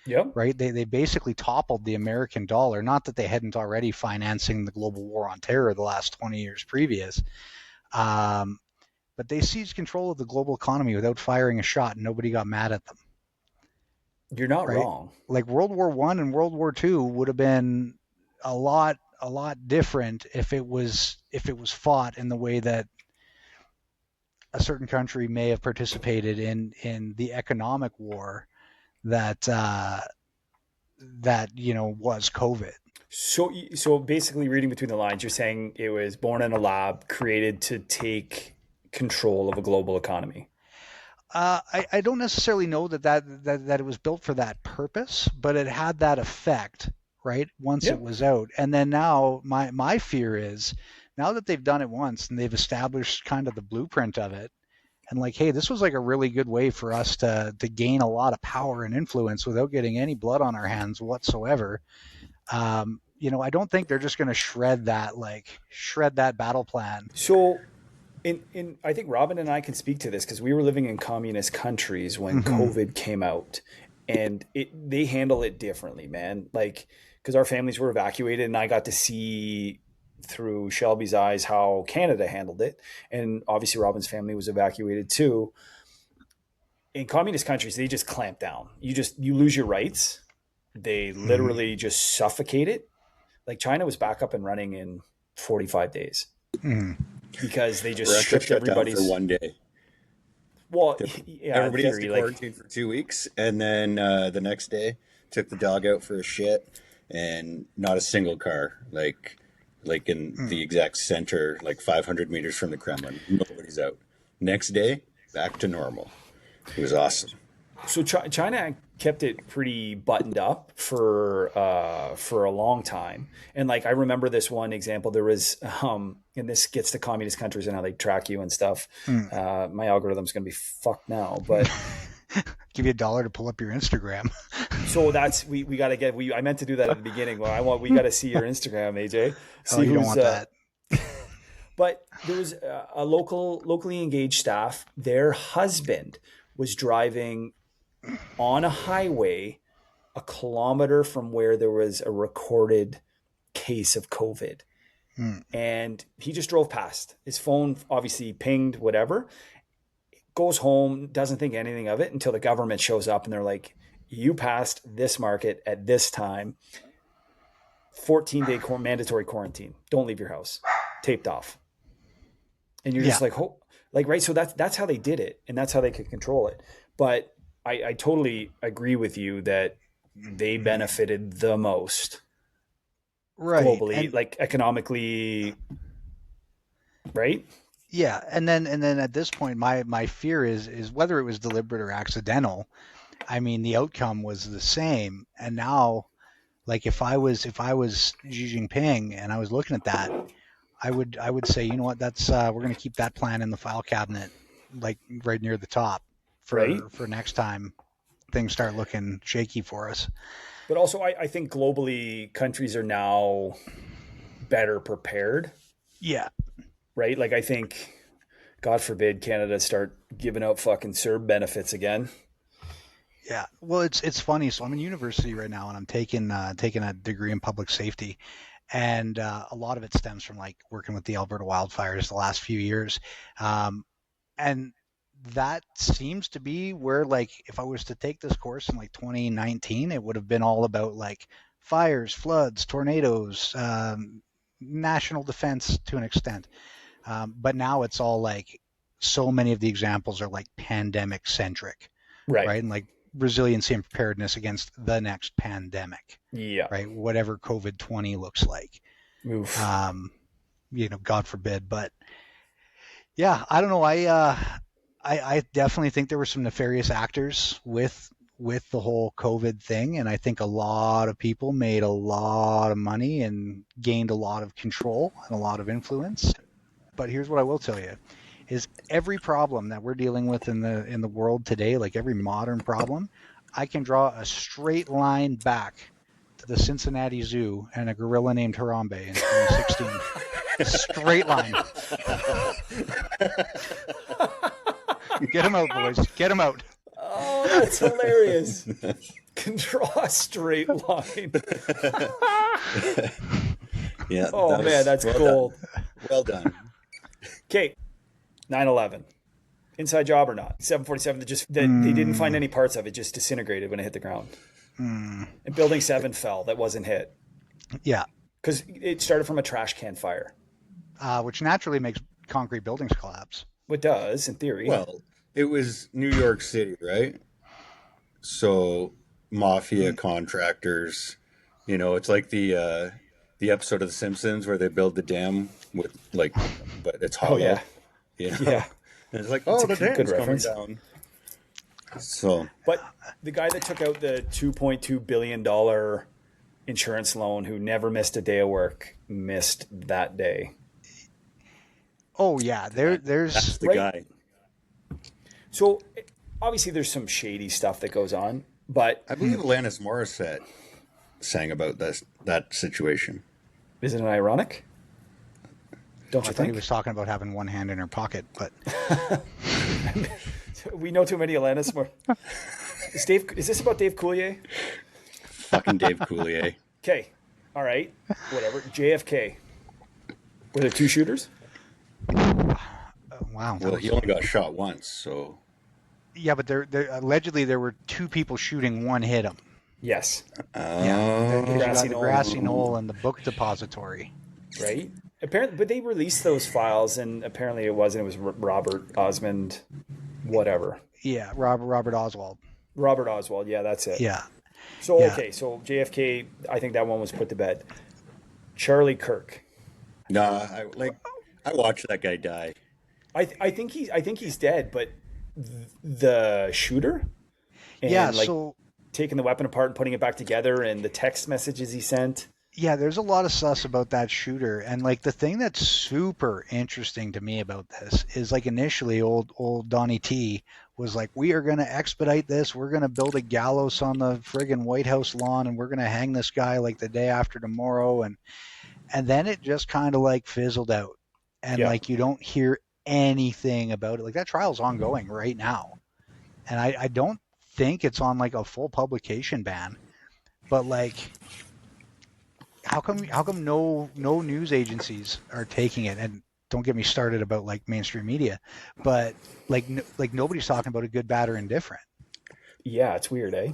Yep. Right. They basically toppled the American dollar. Not that they hadn't already financing the global war on terror the last 20 years previous. But they seized control of the global economy without firing a shot, and nobody got mad at them. You're not wrong. Like World War I and World War II would have been a lot different if it was fought in the way that a certain country may have participated in the economic war that that, was COVID. So basically, reading between the lines, you're saying it was born in a lab, created to take control of a global economy. I don't necessarily know that it was built for that purpose, but it had that effect, right? Once it was out. And then now my fear is, now that they've done it once and they've established kind of the blueprint of it, and like, hey, this was like a really good way for us to gain a lot of power and influence without getting any blood on our hands whatsoever. I don't think they're just going to shred that battle plan. So, I think Robin and I can speak to this because we were living in communist countries when COVID came out, and they handle it differently, man. Like, because our families were evacuated, and I got to see through Shelby's eyes how Canada handled it, and obviously Robin's family was evacuated too. In communist countries, they just clamp down. You lose your rights. They literally just suffocate it. Like China was back up and running in 45 days. Because they just stripped everybody's for one day. Well, yeah, everybody has to quarantine for 2 weeks, and then the next day took the dog out for a shit, and not a single car, like in the exact center, like 500 meters from the Kremlin, nobody's out. Next day, back to normal. It was awesome. So China kept it pretty buttoned up for a long time, and like I remember this one example. There was, and this gets to communist countries and how they track you and stuff. My algorithm's gonna be fucked now, but give you $1 to pull up your Instagram. So that's we got to get. I meant to do that at the beginning. Well, we got to see your Instagram, AJ. See you don't want that. But there was a locally engaged staff. Their husband was driving on a highway a kilometer from where there was a recorded case of COVID. And he just drove past. His phone obviously pinged, whatever. Goes home, doesn't think anything of it until the government shows up and they're like, you passed this market at this time. 14-day mandatory quarantine. Don't leave your house. Taped off. And you're just like, oh, like, right. So that's how they did it. And that's how they could control it. But I totally agree with you that they benefited the most, right? Globally, and, like economically, right? Yeah, and then at this point, my fear is whether it was deliberate or accidental. I mean, the outcome was the same, and now, like if I was Xi Jinping and I was looking at that, I would say, you know what, that's we're going to keep that plan in the file cabinet, like right near the top. For next time things start looking shaky for us. But also I think globally countries are now better prepared. Yeah. Right? Like I think, God forbid, Canada start giving out fucking CERB benefits again. Yeah. Well, it's funny. So I'm in university right now and I'm taking a degree in public safety. And a lot of it stems from like working with the Alberta wildfires the last few years. And that seems to be where, like, if I was to take this course in like 2019, it would have been all about like fires, floods, tornadoes, national defense to an extent. But now it's all like, so many of the examples are like pandemic centric, right? And like resiliency and preparedness against the next pandemic, right? Whatever COVID-20 looks like. Oof. God forbid. But yeah, I don't know. I definitely think there were some nefarious actors with the whole COVID thing. And I think a lot of people made a lot of money and gained a lot of control and a lot of influence. But here's what I will tell you is every problem that we're dealing with in the world today, like every modern problem, I can draw a straight line back to the Cincinnati Zoo and a gorilla named Harambe in 2016. Straight line. Get him out, boys. Get him out. Oh, that's hilarious. Can draw a straight line. Yeah. Oh, man, that's gold. Well done. Okay. 9/11. Inside job or not? 747, they didn't find any parts of it, just disintegrated when it hit the ground. And Building 7 fell. That wasn't hit. Yeah. Because it started from a trash can fire. Which naturally makes concrete buildings collapse. It does, in theory. Well, it was New York City, right? So mafia contractors. You know, it's like the episode of The Simpsons where they build the dam with like, but it's Oh yeah, hollow. You know, yeah. and it's like, It's oh, a the good dam's coming reference. down. So But the guy that took out the $2.2 billion insurance loan, who never missed a day of work, missed that day. Oh yeah, that's there's the Right. guy. So obviously there's some shady stuff that goes on, but I believe Alanis Morissette sang about that situation. isn't it ironic? Don't I you thought he think? was talking about having one hand in her pocket, but We know too many Alanis more. Is this about Dave Coulier? Fucking Dave Coulier. Okay. All right. Whatever. JFK. Were there two shooters? wow. Well, he only got shot once, so Yeah, but there allegedly there were two people shooting. One hit him. Yes. Yeah, because you got Grassy the knoll. grassy knoll and the book depository. Right? Apparently, but they released those files, and apparently it wasn't. It was Robert Osmond, whatever. Yeah, Robert Oswald. Robert Oswald. Yeah, that's it. Yeah, So yeah. okay, so JFK. I think that one was put to bed. Charlie Kirk. nah. I watched that guy die. I think he's dead, but the shooter. And Yeah, like so taking the weapon apart and putting it back together, and the text messages he sent. yeah, there's a lot of sus about that shooter, and like the thing that's super interesting to me about this is like initially old Donnie T was like, we are going to expedite this, we're going to build a gallows on the friggin' White House lawn, and we're going to hang this guy like the day after tomorrow, and then it just kind of like fizzled out, and Yeah. like you don't hear anything about it. Like that trial's ongoing right now, and I don't think it's on like a full publication ban, but like. How come no news agencies are taking it? And don't get me started about like mainstream media, but like nobody's talking about it, good, bad, or indifferent. Yeah, it's weird, eh?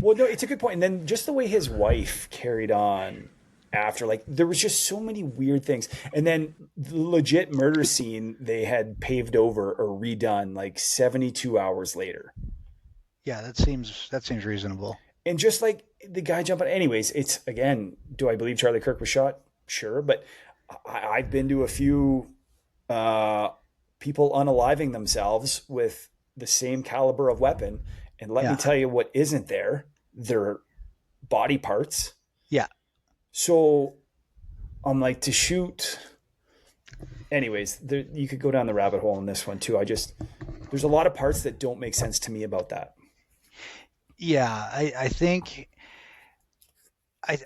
Well, no, it's a good point. And then just the way his wife carried on after, like, there was just so many weird things. And then the legit murder scene they had paved over or redone like 72 hours later. Yeah, that seems reasonable. And just like the guy jumping. Anyways, it's again, do I believe Charlie Kirk was shot? Sure, but I've been to a few people unaliving themselves with the same caliber of weapon, and let me tell you what isn't there. Their body parts. Yeah. So I'm like, to shoot. Anyways, you could go down the rabbit hole in this one too. There's a lot of parts that don't make sense to me about that. Yeah, I think I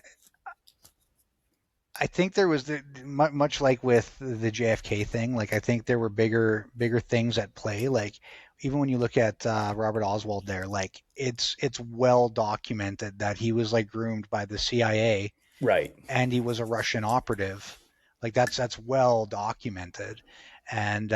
think there was much like with the JFK thing. Like I think there were bigger things at play. Like even when you look at Robert Oswald there, like it's well documented that he was like groomed by the CIA, right? And he was a Russian operative. Like that's well documented, and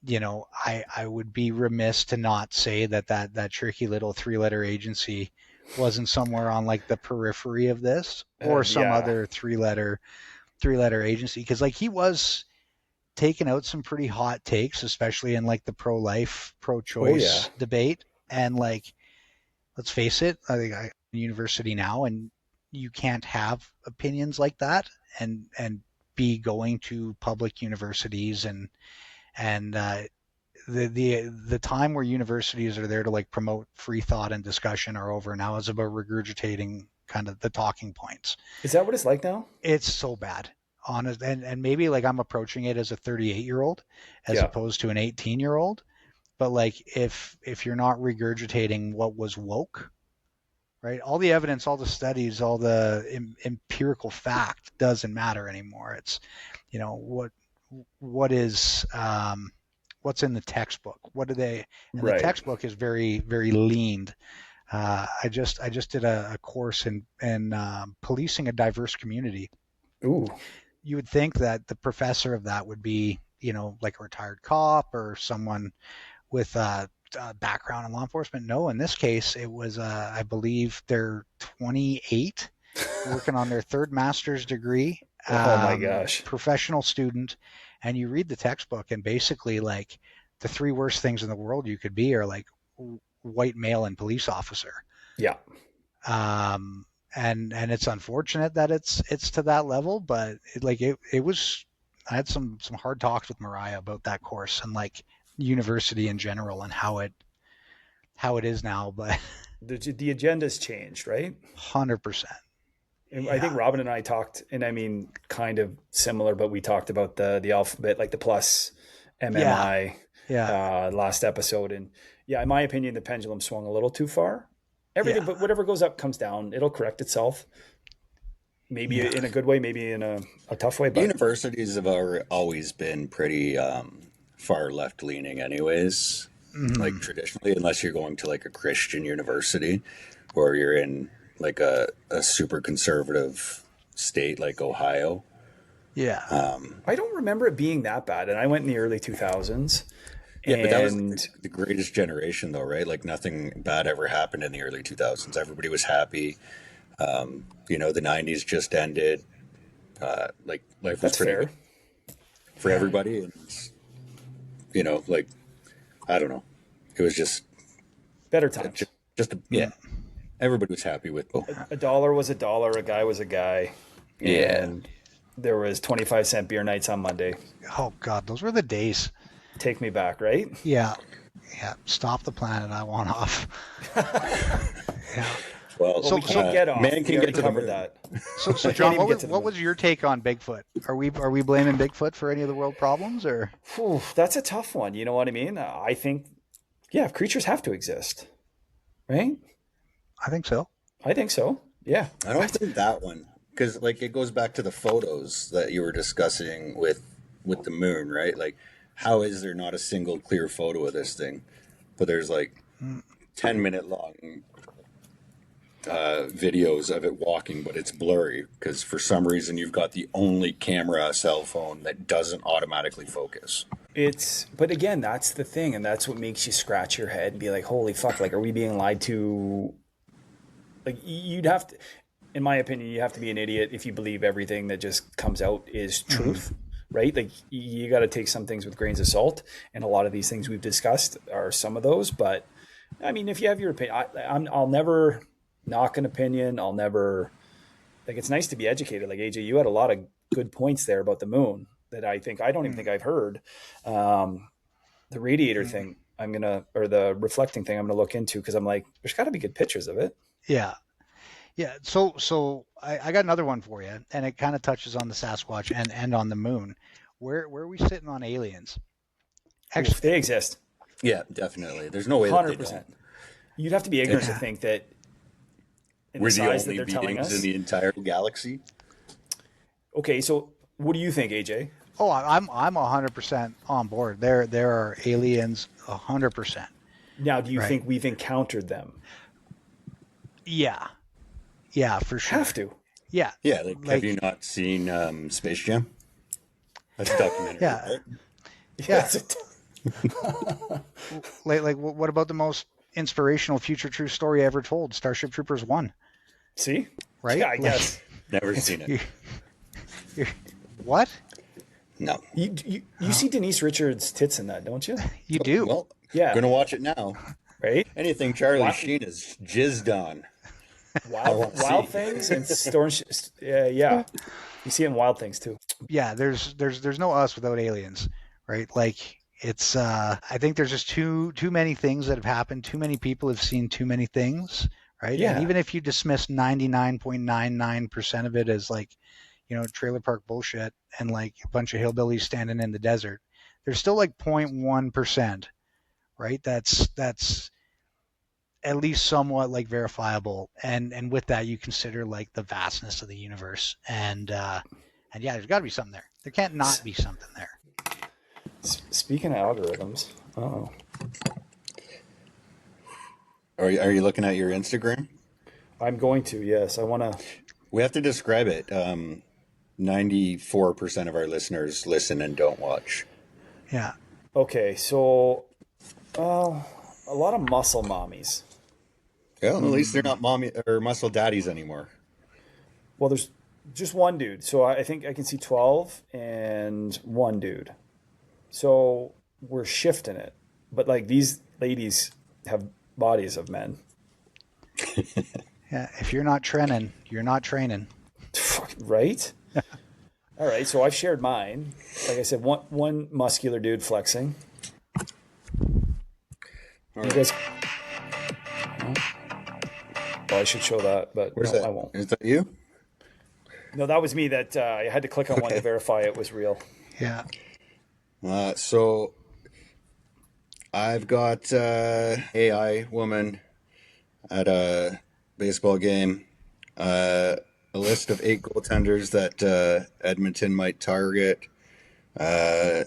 you know, I would be remiss to not say that tricky little 3-letter agency wasn't somewhere on like the periphery of this, or some other three-letter agency, because like he was taking out some pretty hot takes, especially in like the pro-life, pro-choice debate. And like, let's face it, I think I'm in university now, and you can't have opinions like that and be going to public universities and the time where universities are there to like promote free thought and discussion are over. Now it's about regurgitating kind of the talking points. Is that what it's like now? It's so bad, honest. And maybe like I'm approaching it as a 38-year-old as opposed to an 18-year-old. But like if you're not regurgitating what was woke, right? All the evidence, all the studies, all the empirical fact doesn't matter anymore. It's, you know, what is what's in the textbook? What do they? And the textbook is very, very leaned. I just did a course in policing a diverse community. Ooh. You would think that the professor of that would be, you know, like a retired cop or someone with a background in law enforcement. No, in this case, it was, I believe they're 28 working on their third master's degree. Oh my gosh. Professional student. And you read the textbook, and basically like the 3 worst things in the world you could be are like white male and police officer. Yeah. And it's unfortunate that it's to that level, but it was. I had some hard talks with Mariah about that course and like university in general and how it is now, but The agenda's changed, right? 100%. And I think Robin and I talked, and I mean, kind of similar, but we talked about the alphabet, like the plus MMI, last episode. And yeah, in my opinion, the pendulum swung a little too far. Everything, but whatever goes up comes down. It'll correct itself. Maybe in a good way, maybe in a tough way. But universities have always been pretty far left leaning, anyways. Like traditionally, unless you're going to like a Christian university, or you're in like a super conservative state like Ohio. Yeah. I don't remember it being that bad, and I went in the early 2000s. Yeah, but that was the greatest generation, though, right? Like nothing bad ever happened in the early 2000s. Everybody was happy. You know, the 90s just ended. Like life was pretty good for everybody, and you know, like I don't know, it was just better times. Everybody was happy with a dollar was a dollar, a guy was a guy. And there was 25-cent beer nights on Monday. Oh God, those were the days. Take me back, right? Yeah. Stop the planet. I want off. Yeah. Well, we can't get off. Man can get to cover that. So John, what was your take on Bigfoot? Are we blaming Bigfoot for any of the world problems, or? That's a tough one. You know what I mean? I think, creatures have to exist, right? I think so. Yeah. I don't think that one, because like it goes back to the photos that you were discussing with the moon, right? Like, how is there not a single clear photo of this thing? But there's like 10-minute long videos of it walking, but it's blurry because for some reason you've got the only camera cell phone that doesn't automatically focus. But again, that's the thing, and that's what makes you scratch your head and be like, holy fuck, like, are we being lied to? Like, you'd have to, in my opinion, you have to be an idiot if you believe everything that just comes out is truth, right? Like, you got to take some things with grains of salt, and a lot of these things we've discussed are some of those. But I mean, if you have your opinion, I'll never knock an opinion. I'll never, like, it's nice to be educated. Like, AJ, you had a lot of good points there about the moon that I don't even think I've heard. The radiator thing, or the reflecting thing, I'm going to look into, because I'm like, there's got to be good pictures of it. Yeah. So I got another one for you, and it kind of touches on the Sasquatch and on the moon. Where are we sitting on aliens? Actually, they exist. Yeah, definitely. There's no way 100%. That they don't. You'd have to be ignorant to think that we're the only beings in the entire galaxy. Okay, so what do you think, AJ? Oh, I'm 100% on board. There are aliens 100%. Now, do you think we've encountered them? Yeah, for sure. Have to. Yeah. Yeah, like have you not seen Space Jam? That's a documentary. Yeah. Right? Yeah. like what about the most inspirational future true story ever told, Starship Troopers 1? See? Right? Yeah, I guess. Never seen it. What? No. You see Denise Richards' tits in that, don't you? You do. Well, yeah. Gonna watch it now. Right? Anything Charlie Sheen is jizzed on. Wild Things and Storm. Yeah. You see it in Wild Things too. Yeah, there's no us without aliens, right? Like, it's I think there's just too many things that have happened. Too many people have seen too many things, right? Yeah. And even if you dismiss 99.99% of it as like, trailer park bullshit and like a bunch of hillbillies standing in the desert, there's still like 0.1%, right? That's at least somewhat like verifiable. And with that, you consider like the vastness of the universe. And yeah, there's got to be something there. There can't not be something there. Speaking of algorithms, Are you looking at your Instagram? I'm going to, yes. I want to. We have to describe it. 94% of our listeners listen and don't watch. Yeah. Okay, so a lot of muscle mommies. Yeah, at least they're not mommy or muscle daddies anymore. Well, there's just one dude. So I think I can see 12 and one dude. So we're shifting it. But like these ladies have bodies of men. Yeah, if you're not training, you're not training. Right? All right, so I've shared mine. Like I said, one muscular dude flexing. All You right. guys. Oh, I should show that, but Where's no, that? I won't. Is that you? No, that was me. That I had to click on one to Okay. verify it was real. Yeah. So I've got AI woman at a baseball game. A list of 8 goaltenders that Edmonton might target. A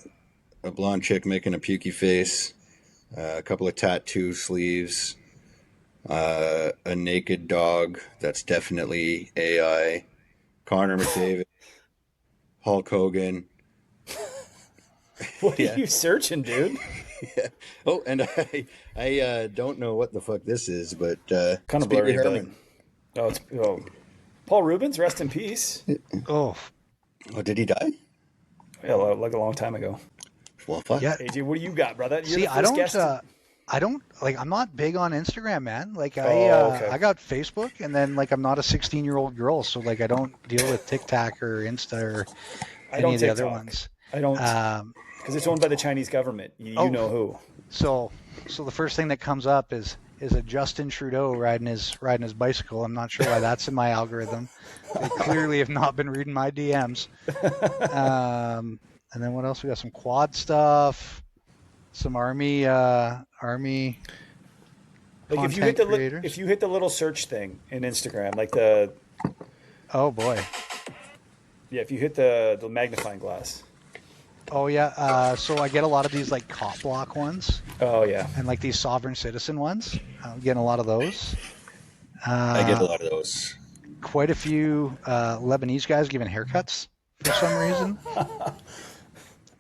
blonde chick making a pukey face. A couple of tattoo sleeves. A naked dog that's definitely AI. Connor McDavid. Hulk Hogan. What are Yeah. you searching, dude? Yeah. Oh, and I don't know what the fuck this is, but Kind of Speedy blurry, but Herman. Paul Rubens, rest in peace. Oh, Oh, did he die? Yeah, like a long time ago. Well, fuck. yeah. AJ, what do you got, brother? You're See, the first guest. I don't like. I'm not big on Instagram, man. Like Okay. I got Facebook, and then like I'm not a 16-year-old girl, so like I don't deal with TikTok or Insta or I any don't of the other TikTok. ones. I don't, Um, because it's owned by the Chinese government. You Oh. know who. so the first thing that comes up is a Justin Trudeau riding his bicycle. I'm not sure why that's in my algorithm. They clearly have not been reading my DMs. And then what else? We got some quad stuff, some army Like if you content hit creators. if you hit the little search thing in Instagram, like the Oh boy. if you hit the magnifying glass. Oh yeah. So I get a lot of these like cop block ones Oh yeah. and like these sovereign citizen ones. I'm getting a lot of those. I get a lot of those. Quite a few Lebanese guys giving haircuts for some reason.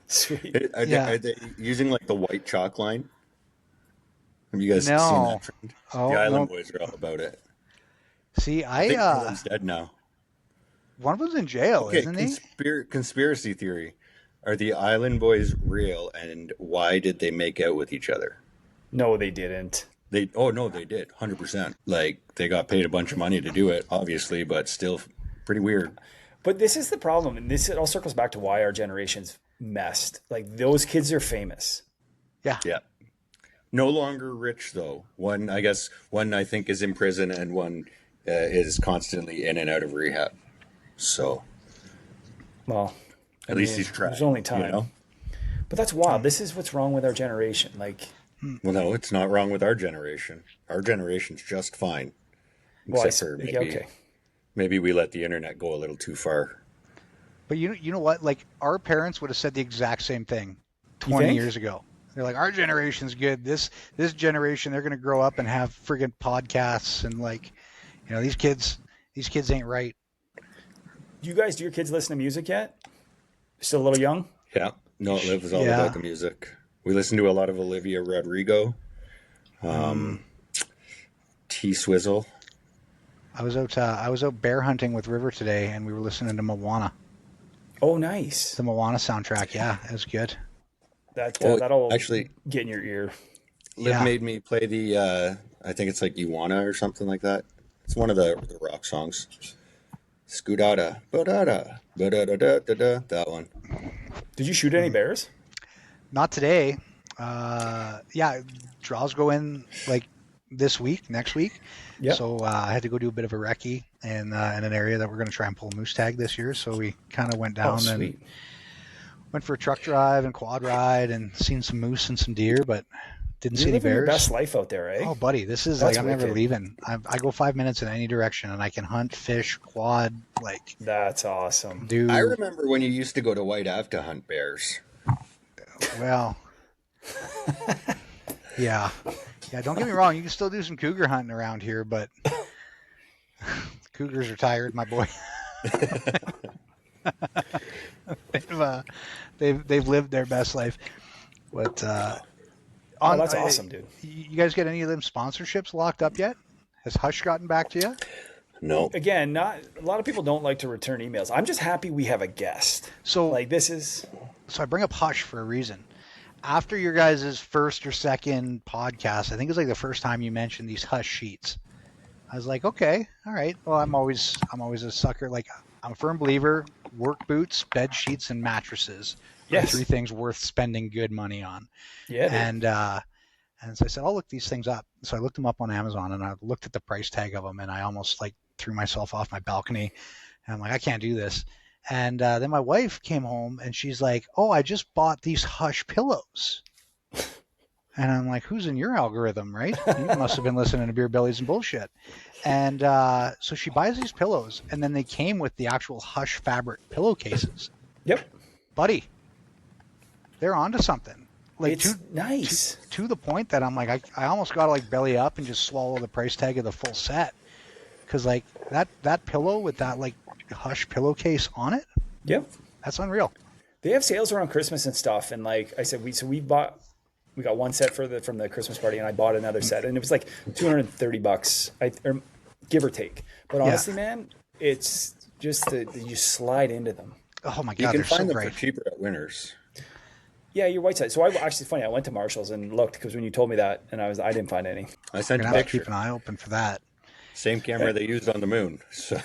Sweet. Are they using like the white chalk line? Have you guys seen No. that trend? Oh, The Island no. Boys are all about it. See, I think one of I them's dead now. one of them's in jail, Okay, isn't he? conspiracy theory. Are the Island Boys real, and why did they make out with each other? No, they didn't. They did 100%. Like they got paid a bunch of money to do it, obviously, but still pretty weird. But this is the problem, and it all circles back to why our generation's messed. Like those kids are famous. Yeah. Yeah. No longer rich though. One I think is in prison, and one is constantly in and out of rehab. So Well, at least he's trying. There's only time. You know? But that's wild. This is what's wrong with our generation. Like, Well, no, it's not wrong with our generation. Our generation's just fine. well, Except for maybe, okay. maybe we let the internet go a little too far. But you know what? Like our parents would have said the exact same thing You 20 think? years ago. They're like, our generation's good. This generation, they're gonna grow up and have friggin' podcasts and like, you know, these kids ain't right. Do your kids listen to music yet? Still a little young? Yeah. No, it lives all Yeah. about the music. We listen to a lot of Olivia Rodrigo, T Swizzle. I was out bear hunting with River today, and we were listening to Moana, Oh, nice. the Moana soundtrack. Yeah, it was good. That'll actually, get in your ear. Liv Yeah. made me play the, I think it's like Iwana or something like that. It's one of the rock songs. Scoodada, ba-da-da, ba-da-da-da-da-da, that one. Did you shoot any bears? Not today. Yeah, draws go in like next week. Yeah. So I had to go do a bit of a recce in an area that we're going to try and pull a moose tag this year. So we kind of went Oh, down and sweet. went for a truck drive and quad ride and seen some moose and some deer, but didn't see You're any living your bears. best life out there, eh? Oh, buddy, this is That's like I'm never wicked. leaving. I go 5 minutes in any direction, and I can hunt, fish, quad, like That's awesome. do I remember when you used to go to White Ave to hunt bears. well. Yeah. Don't get me wrong. You can still do some cougar hunting around here, but cougars are tired, my boy. they've lived their best life. But Oh, that's awesome, dude. You guys get any of them sponsorships locked up yet? Has Hush gotten back to you? No. Again, not a lot of people don't like to return emails. I'm just happy we have a guest. So Like this is I bring up Hush for a reason. after your guys' first or second podcast, I think it was like the first time you mentioned these hush sheets. I was like, okay, all right. Well, I'm always a sucker. Like, I'm a firm believer. Work boots, bed sheets, and mattresses are Yes. 3 things worth spending good money on. Yeah, dude. And so I said, I'll look these things up. So I looked them up on Amazon, and I looked at the price tag of them, and I almost like threw myself off my balcony. And I'm like, I can't do this. And then my wife came home, and she's like, oh, I just bought these Hush pillows. And I'm like, who's in your algorithm, right? You must have been listening to Beer Bellies and bullshit. And so she buys these pillows, and then they came with the actual Hush fabric pillowcases. Yep. Buddy, they're onto something. Like, It's nice. To the point that I'm like, I almost got to like belly up and just swallow the price tag of the full set. Because like that pillow with that like Hush pillowcase on it, Yep. that's unreal. They have sales around Christmas and stuff. And like I said, we got one set from the Christmas party, and I bought another set, and it was like $230, or give or take. But honestly, man, it's just that you slide into them. Oh my You god, can they're so find them great. for cheaper at Winners. Yeah, you're right side. So actually funny. I went to Marshall's and looked, because when you told me that, and I didn't find any. I sent You're a gonna have to keep picture. an eye open for that. Same camera they used on the moon. So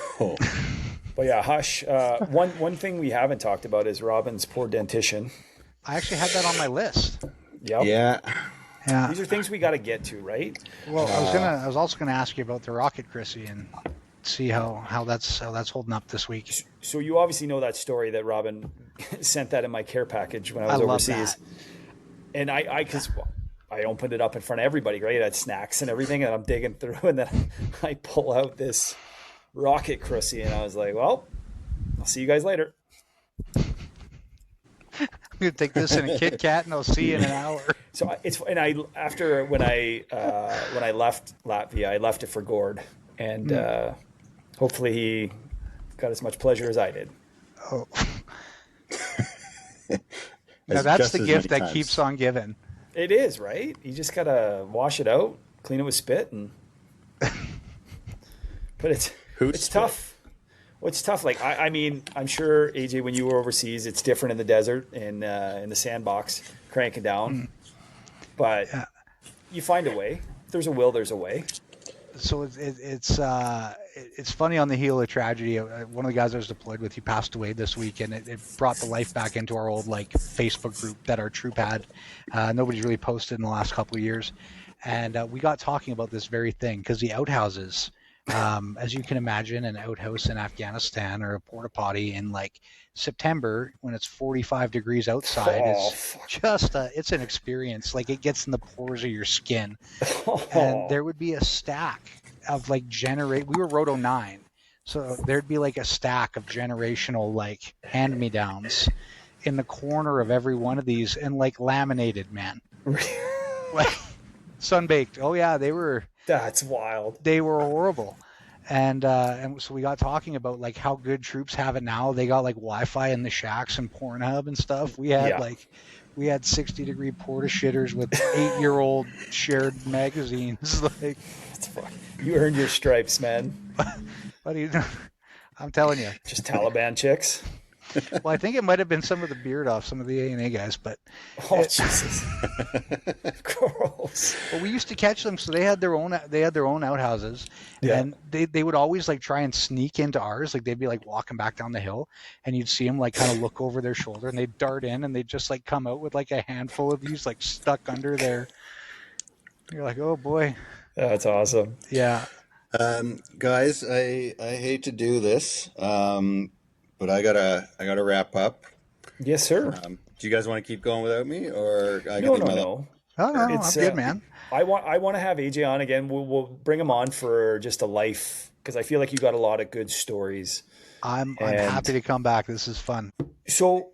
But yeah, Hush. One thing we haven't talked about is Robin's poor dentition. I actually had that on my list. Yep. yeah, Yeah. These are things we got to get to, right? Well, I was also gonna ask you about the Rocket Chrissy and see how that's holding up this week. So you obviously know that story that Robin sent that in my care package when I was I love overseas. that. And because I opened it up in front of everybody, right? It had snacks and everything, and I'm digging through, and then I pull out this Rocket Chrissy, and I was like, well, I'll see you guys later. I'm gonna take this in a Kit Kat and I'll see you in an hour. So when I left Latvia, I left it for Gord, and hopefully he got as much pleasure as I did. Oh. Now that's the gift that keeps on giving. It is, right? You just gotta wash it out, clean it with spit, and but it's tough. Well, it's tough. Like I mean, I'm sure AJ, when you were overseas, it's different in the desert, in the sandbox, cranking down. But you find a way. If there's a will, there's a way. So it's funny on the heel of tragedy. One of the guys I was deployed with, he passed away this week, and it brought the life back into our old like Facebook group that our troop had. Nobody's really posted in the last couple of years, and we got talking about this very thing because the outhouses, as you can imagine, an outhouse in Afghanistan or a porta potty in like September when it's 45 degrees outside is just it's an experience. Like, it gets in the pores of your skin. And there would be a stack of like we were Roto 9, so there'd be like a stack of generational like hand-me-downs in the corner of every one of these, and like laminated, man. Like sun-baked. Oh yeah, That's wild. they were horrible. And so we got talking about like how good troops have it now. They got like Wi-Fi in the shacks and Pornhub and stuff. We had 60-degree porta shitters with 8-year-old shared magazines. Like, You earned your stripes, man. buddy, I'm telling you. Just Taliban chicks. Well, I think it might have been some of the beard off some of the A&A guys, but Oh Jesus! Gross. we used to catch them. So they had their own outhouses, and they would always like try and sneak into ours. Like, they'd be like walking back down the hill, and you'd see them like kind of look over their shoulder, and they'd dart in, and they'd just like come out with like a handful of these like stuck under their. You're like, oh boy. That's awesome. Yeah. guys, I hate to do this, but I gotta wrap up. Yes, sir. Do you guys want to keep going without me, or I No. Oh no, I'm good, man. I want to have AJ on again. We'll bring him on for just a life, because I feel like you got a lot of good stories. I'm happy to come back. This is fun. So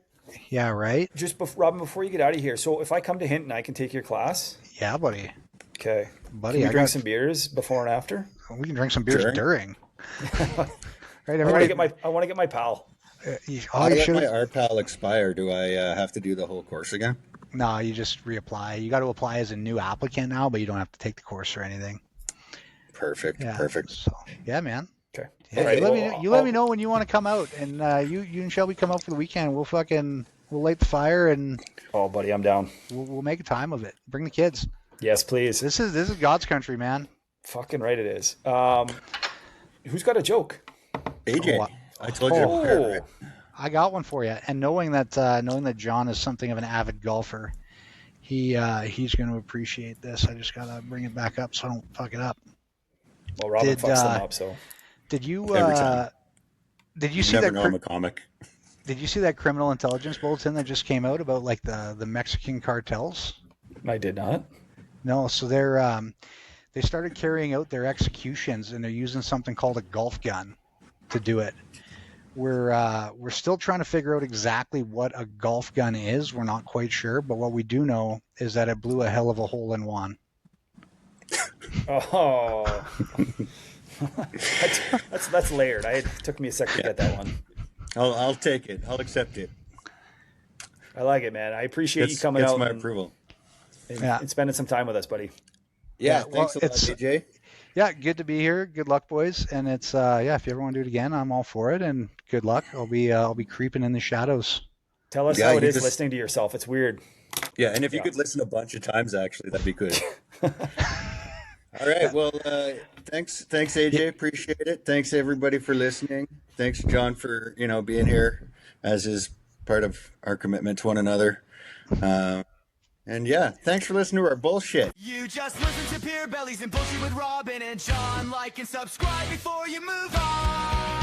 Yeah, right? just Robin, before you get out of here, so if I come to Hinton, I can take your class. Yeah, buddy. Okay. Buddy, Can we drink some beers before and after? We can drink some beers during. Right, I want everybody. to get my pal. You I let should. my RPAL expire. Do I have to do the whole course again? No, you just reapply. You got to apply as a new applicant now, but you don't have to take the course or anything. Perfect. Yeah. Perfect. So, yeah, man. Okay. Yeah, All right. you let me know when you want to come out, and you and Shelby come out for the weekend. We'll fucking We'll light the fire and Oh, buddy, I'm down. we'll make a time of it. Bring the kids. Yes, please. This is God's country, man. Fucking right it is. Who's got a joke? AJ, Oh, I told you to prepare for it. I got one for you. And knowing that John is something of an avid golfer, he's going to appreciate this. I just gotta bring it back up so I don't fuck it up. Well, Robin fucks them up, so. Did you Every time. did you You see never that know I'm a comic. did you see that criminal intelligence bulletin that just came out about like the Mexican cartels? I did not. No, so they started carrying out their executions and they're using something called a golf gun to do it. We're still trying to figure out exactly what a golf gun is. We're not quite sure, but what we do know is that it blew a hell of a hole in one. Oh. that's layered. It took me a second to get that one. I'll take it. I'll accept it. I like it, man. I appreciate you coming That's out my and approval. spending some time with us, buddy. Yeah, well, thanks a lot, AJ. Yeah, good to be here. Good luck, boys. And it's if you ever want to do it again, I'm all for it. And good luck. I'll be creeping in the shadows. Tell us how it is listening to yourself. It's weird. Yeah, and if you could listen a bunch of times, actually, that'd be good. All right. Well, thanks, AJ. Appreciate it. Thanks everybody for listening. Thanks, John, for being here, as is part of our commitment to one another. And yeah, thanks for listening to our bullshit. You just listen to Pure Bellies and Bullshit with Robin and John. Like and subscribe before you move on.